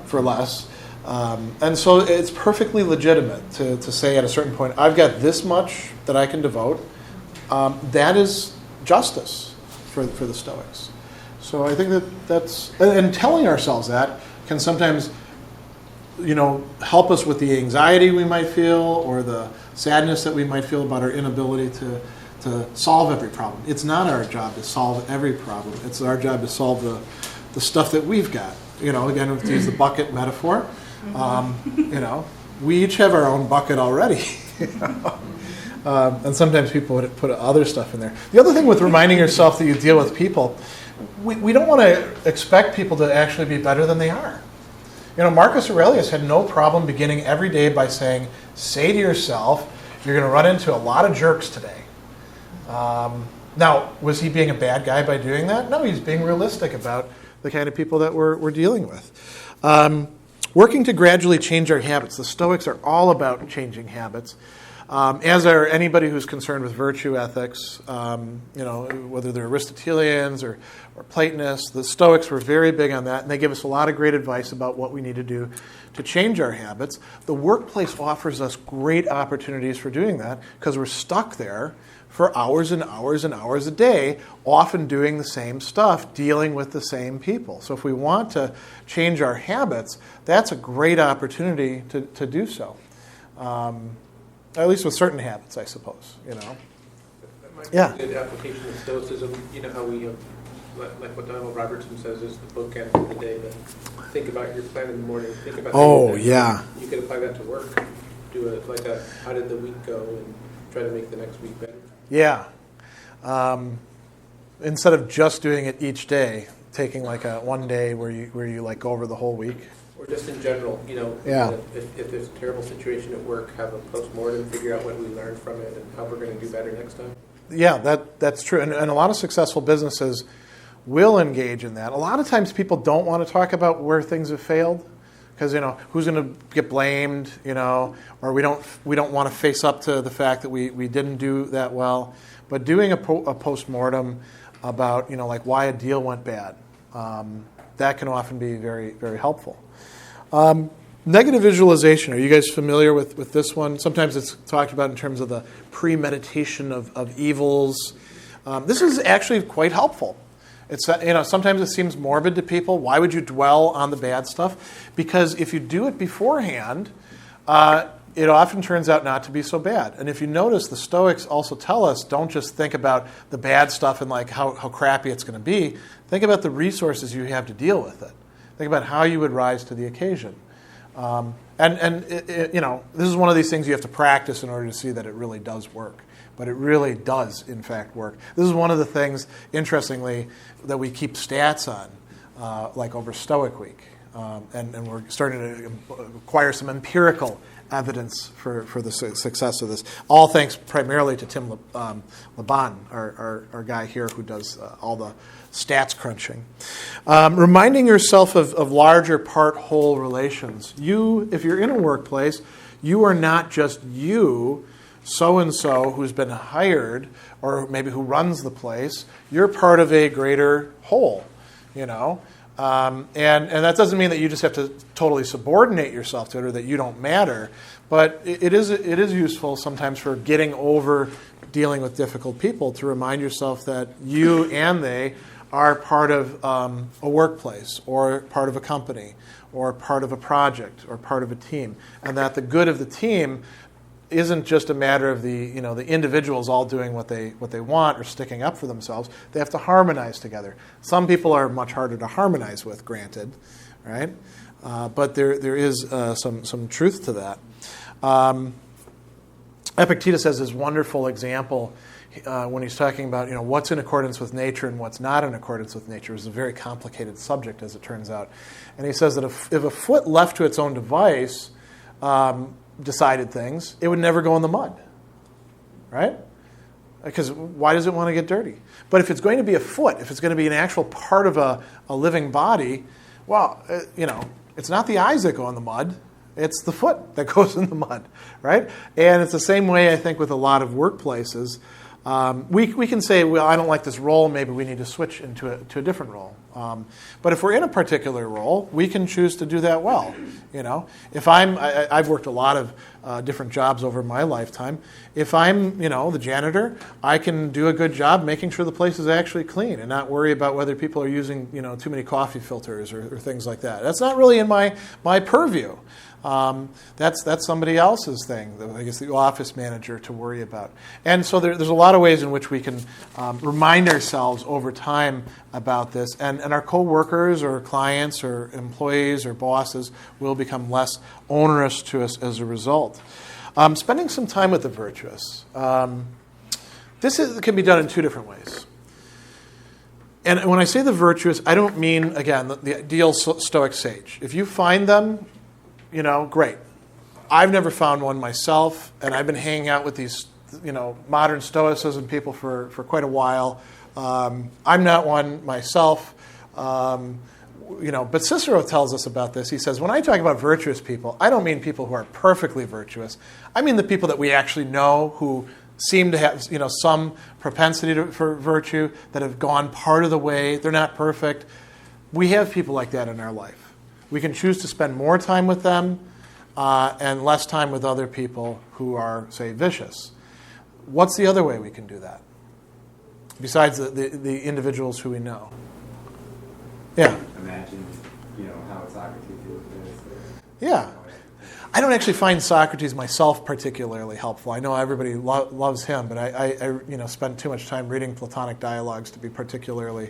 for less. And so it's perfectly legitimate to say at a certain point, I've got this much that I can devote. That is justice for the Stoics. So I think that's, and telling ourselves that can sometimes help us with the anxiety we might feel or the sadness that we might feel about our inability to solve every problem. It's not our job to solve every problem. It's our job to solve the stuff that we've got. Again, to use the bucket metaphor, we each have our own bucket already. And sometimes people would put other stuff in there. The other thing with reminding yourself that you deal with people, we don't want to expect people to actually be better than they are. Marcus Aurelius had no problem beginning every day by saying, say to yourself, you're going to run into a lot of jerks today. Now, was he being a bad guy by doing that? No, he's being realistic about the kind of people that we're dealing with. Working to gradually change our habits. The Stoics are all about changing habits. As are anybody who's concerned with virtue ethics, whether they're Aristotelians or Platonists. The Stoics were very big on that, and they give us a lot of great advice about what we need to do to change our habits. The workplace offers us great opportunities for doing that because we're stuck there for hours and hours and hours a day, often doing the same stuff, dealing with the same people. So if we want to change our habits, that's a great opportunity to do so. At least with certain habits, I suppose, Yeah. Good application of Stoicism, how we, like what Donald Robertson says is the bookend of the day, but think about your plan in the morning, think about yeah. You could apply that to work. Do it like how did the week go, and try to make the next week better. Yeah. Instead of just doing it each day, taking like a one day where you like go over the whole week. Or just in general, Yeah. if there's a terrible situation at work, have a post-mortem, figure out what we learned from it and how we're going to do better next time. Yeah, that's true. And a lot of successful businesses will engage in that. A lot of times people don't want to talk about where things have failed because, who's going to get blamed, or we don't want to face up to the fact that we didn't do that well. But doing a post-mortem about, like why a deal went bad, that can often be very, very helpful. Negative visualization. Are you guys familiar with this one? Sometimes it's talked about in terms of the premeditation of evils. This is actually quite helpful. It's sometimes it seems morbid to people. Why would you dwell on the bad stuff? Because if you do it beforehand, it often turns out not to be so bad. And if you notice, the Stoics also tell us don't just think about the bad stuff and like how crappy it's going to be. Think about the resources you have to deal with it. Think about how you would rise to the occasion. This is one of these things you have to practice in order to see that it really does work. But it really does, in fact, work. This is one of the things, interestingly, that we keep stats on, like over Stoic Week. And we're starting to acquire some empirical evidence for the success of this. All thanks primarily to Tim Laban, our guy here who does all the stats crunching. Reminding yourself of larger part-whole relations. If you're in a workplace, you are not just you, so-and-so who's been hired, or maybe who runs the place. You're part of a greater whole, And that doesn't mean that you just have to totally subordinate yourself to it or that you don't matter. But it is useful sometimes for getting over dealing with difficult people to remind yourself that you and they are part of a workplace or part of a company or part of a project or part of a team. And that the good of the team isn't just a matter of the individuals all doing what they want or sticking up for themselves. They have to harmonize together. Some people are much harder to harmonize with, granted, right? But there is some truth to that. Epictetus has this wonderful example when he's talking about what's in accordance with nature and what's not in accordance with nature. It's a very complicated subject, as it turns out. And he says that if a foot left to its own device decided things, it would never go in the mud, right? Because why does it want to get dirty? But if it's going to be a foot, if it's going to be an actual part of a living body, well, it's not the eyes that go in the mud. It's the foot that goes in the mud, right? And it's the same way, I think, with a lot of workplaces. We can say, well, I don't like this role. Maybe we need to switch to a different role. But if we're in a particular role, we can choose to do that well. If I've worked a lot of different jobs over my lifetime. If I'm, the janitor, I can do a good job making sure the place is actually clean and not worry about whether people are using, too many coffee filters or things like that. That's not really in my purview. That's somebody else's thing, I guess the office manager to worry about. And so there's a lot of ways in which we can remind ourselves over time about this. And our co-workers or clients or employees or bosses will become less onerous to us as a result. Spending some time with the virtuous. This can be done in two different ways. And when I say the virtuous, I don't mean, again, the ideal Stoic sage. If you find them, great. I've never found one myself, and I've been hanging out with these, modern Stoicism people for quite a while. I'm not one myself, but Cicero tells us about this. He says, when I talk about virtuous people, I don't mean people who are perfectly virtuous. I mean the people that we actually know who seem to have, some propensity for virtue, that have gone part of the way. They're not perfect. We have people like that in our life. We can choose to spend more time with them and less time with other people who are, say, vicious. What's the other way we can do that? Besides the individuals who we know. Yeah. Imagine, how Socrates did this. Yeah. I don't actually find Socrates myself particularly helpful. I know everybody loves him, but I spent too much time reading Platonic dialogues to be particularly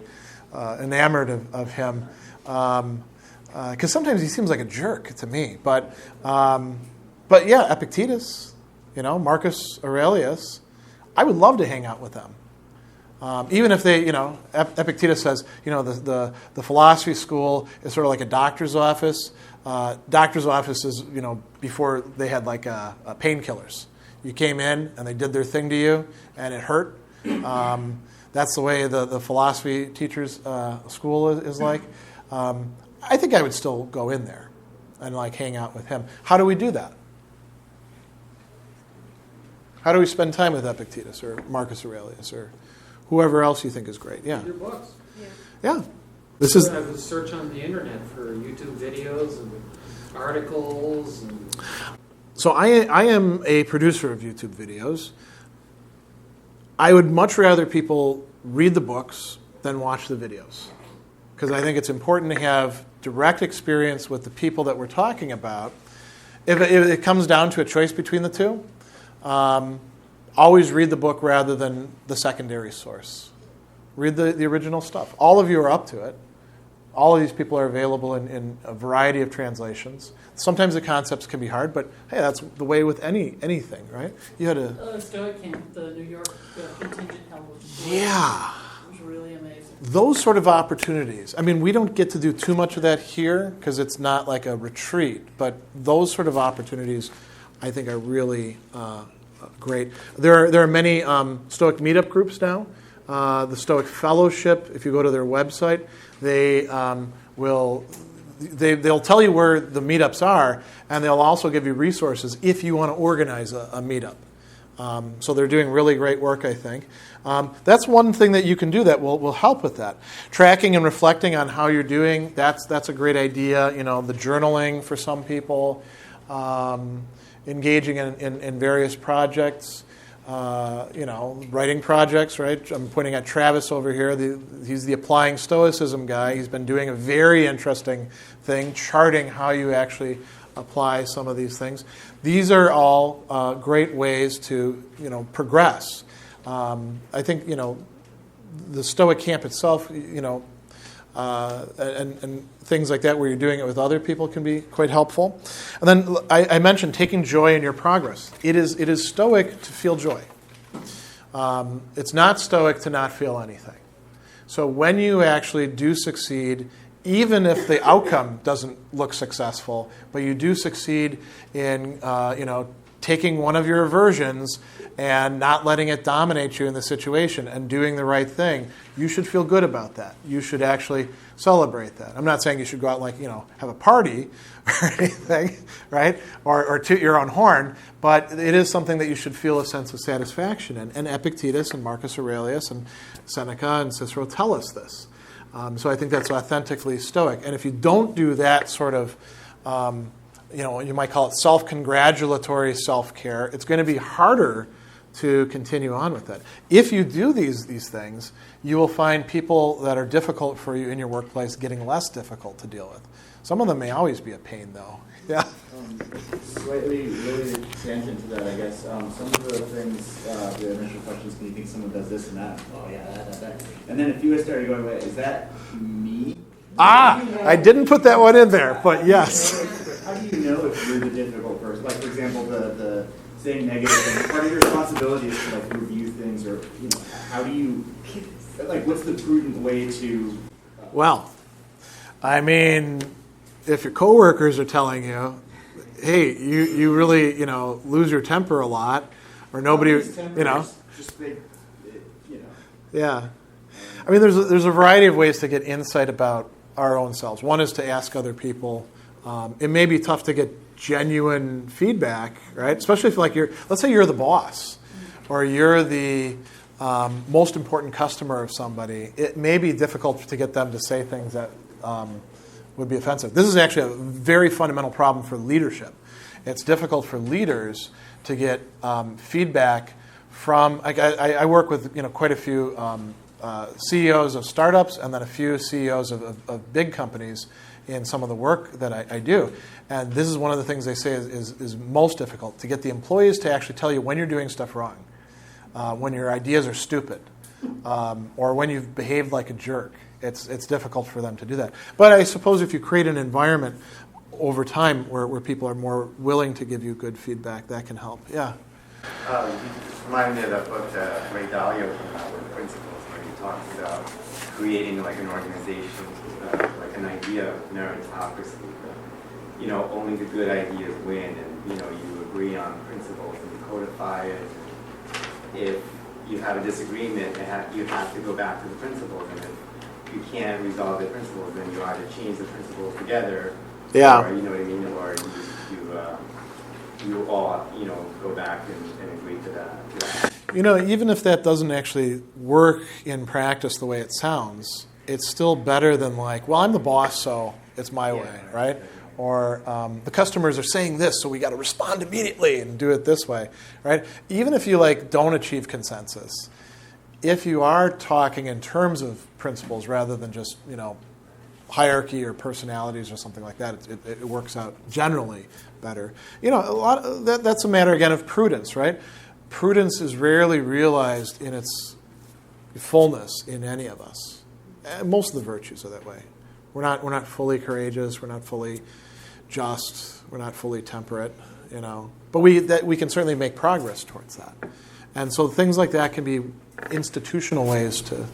enamored of him. Because sometimes he seems like a jerk to me. But yeah, Epictetus, Marcus Aurelius, I would love to hang out with them. Even if they, Epictetus says, the philosophy school is sort of like a doctor's office. Doctor's offices, before they had like painkillers. You came in and they did their thing to you and it hurt. That's the way the philosophy teachers' school is like. I think I would still go in there and like hang out with him. How do we do that? How do we spend time with Epictetus or Marcus Aurelius or whoever else you think is great? Yeah. Read their books. Yeah. This is. I would search on the internet for YouTube videos and articles. So I am a producer of YouTube videos. I would much rather people read the books than watch the videos, because I think it's important to have direct experience with the people that we're talking about. If it comes down to a choice between the two, always read the book rather than the secondary source. Read the original stuff. All of you are up to it. All of these people are available in a variety of translations. Sometimes the concepts can be hard, but hey, that's the way with anything, right? You had a Stoic camp, the New York contingent held. Yeah. It was really amazing. Those sort of opportunities. I mean, we don't get to do too much of that here because it's not like a retreat, but those sort of opportunities, I think, are really great. There are many Stoic meetup groups now. The Stoic Fellowship, if you go to their website, they'll tell you where the meetups are, and they'll also give you resources if you want to organize a meetup. So they're doing really great work, I think. That's one thing that you can do that will help with that. Tracking and reflecting on how you're doing, that's a great idea. The journaling for some people, engaging in various projects. Writing projects, right? I'm pointing at Travis over here. He's the Applying Stoicism guy. He's been doing a very interesting thing, charting how you actually apply some of these things. These are all great ways to, progress. I think, the Stoic camp itself, and things like that where you're doing it with other people can be quite helpful. And then I mentioned taking joy in your progress. It is Stoic to feel joy. It's not Stoic to not feel anything. So when you actually do succeed, even if the outcome doesn't look successful, but you do succeed in taking one of your aversions and not letting it dominate you in the situation and doing the right thing, you should feel good about that. You should actually celebrate that. I'm not saying you should go out and have a party or anything, right? Or toot your own horn, but it is something that you should feel a sense of satisfaction in. And Epictetus and Marcus Aurelius and Seneca and Cicero tell us this. So I think that's authentically Stoic. And if you don't do that sort of you might call it self-congratulatory self-care, it's going to be harder to continue on with that. If you do these things, you will find people that are difficult for you in your workplace getting less difficult to deal with. Some of them may always be a pain, though. Yeah. Slightly related tangent to that, I guess. Some of the things, the initial questions, can you think someone does this and that? Oh yeah, that. And then if you started going, wait, is that me? I didn't put that one in there, but yes. How do you know if you're the difficult person? Like, for example, the saying negative things. Part of your responsibility is to review things, or how do you? like, what's the prudent way to? Well, I mean, if your coworkers are telling you, hey, you really, lose your temper a lot, or nobody, Just they, Yeah. I mean, there's a variety of ways to get insight about our own selves. One is to ask other people. It may be tough to get genuine feedback, right? Especially if, like, let's say you're the boss, or you're the most important customer of somebody. It may be difficult to get them to say things that would be offensive. This is actually a very fundamental problem for leadership. It's difficult for leaders to get feedback from. I work with quite a few CEOs of startups, and then a few CEOs of big companies in some of the work that I do. And this is one of the things they say is most difficult, to get the employees to actually tell you when you're doing stuff wrong, when your ideas are stupid, or when you've behaved like a jerk. It's difficult for them to do that. But I suppose if you create an environment over time where people are more willing to give you good feedback, that can help. Yeah. You just reminded me of that book that Ray Dalio came out with, Principles, where he talks about creating like an organization, like an idea of meritocracy. Only the good ideas win, and you agree on principles and you codify it. If you have a disagreement, you have to go back to the principles, and if you can't resolve the principles, then you either change the principles together, yeah, or you know what I mean, or you all go back and agree to that. Even if that doesn't actually work in practice the way it sounds, it's still better than like, well, I'm the boss, so it's my way, right? Or the customers are saying this, so we got to respond immediately and do it this way, right? Even if you don't achieve consensus, if you are talking in terms of principles rather than just hierarchy or personalities or something like that, it works out generally better. A lot of that's a matter again of prudence, right? Prudence is rarely realized in its fullness in any of us. Most of the virtues are that way. We're not fully courageous. We're not fully just. We're not fully temperate. But we can certainly make progress towards that. And so things like that can be institutional ways to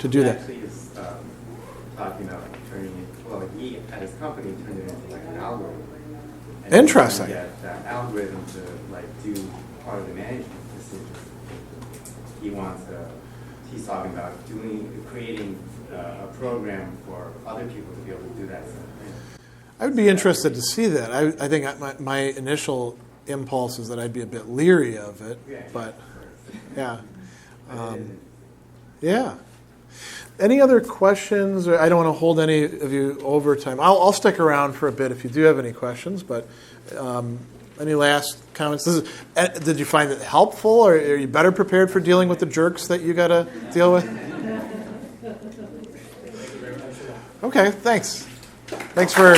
do that. Actually, is talking about turning it. Well, he at his company turned it into like an algorithm. And Interesting. Get that algorithm to do part of the management decisions. He's talking about creating a program for other people to be able to do that. I would be interested to see that. I think my initial impulse is that I'd be a bit leery of it, but yeah. Yeah. Any other questions? I don't want to hold any of you over time. I'll stick around for a bit if you do have any questions, but any last comments? Did you find it helpful, or are you better prepared for dealing with the jerks that you got to deal with? Okay, thanks. Thanks for...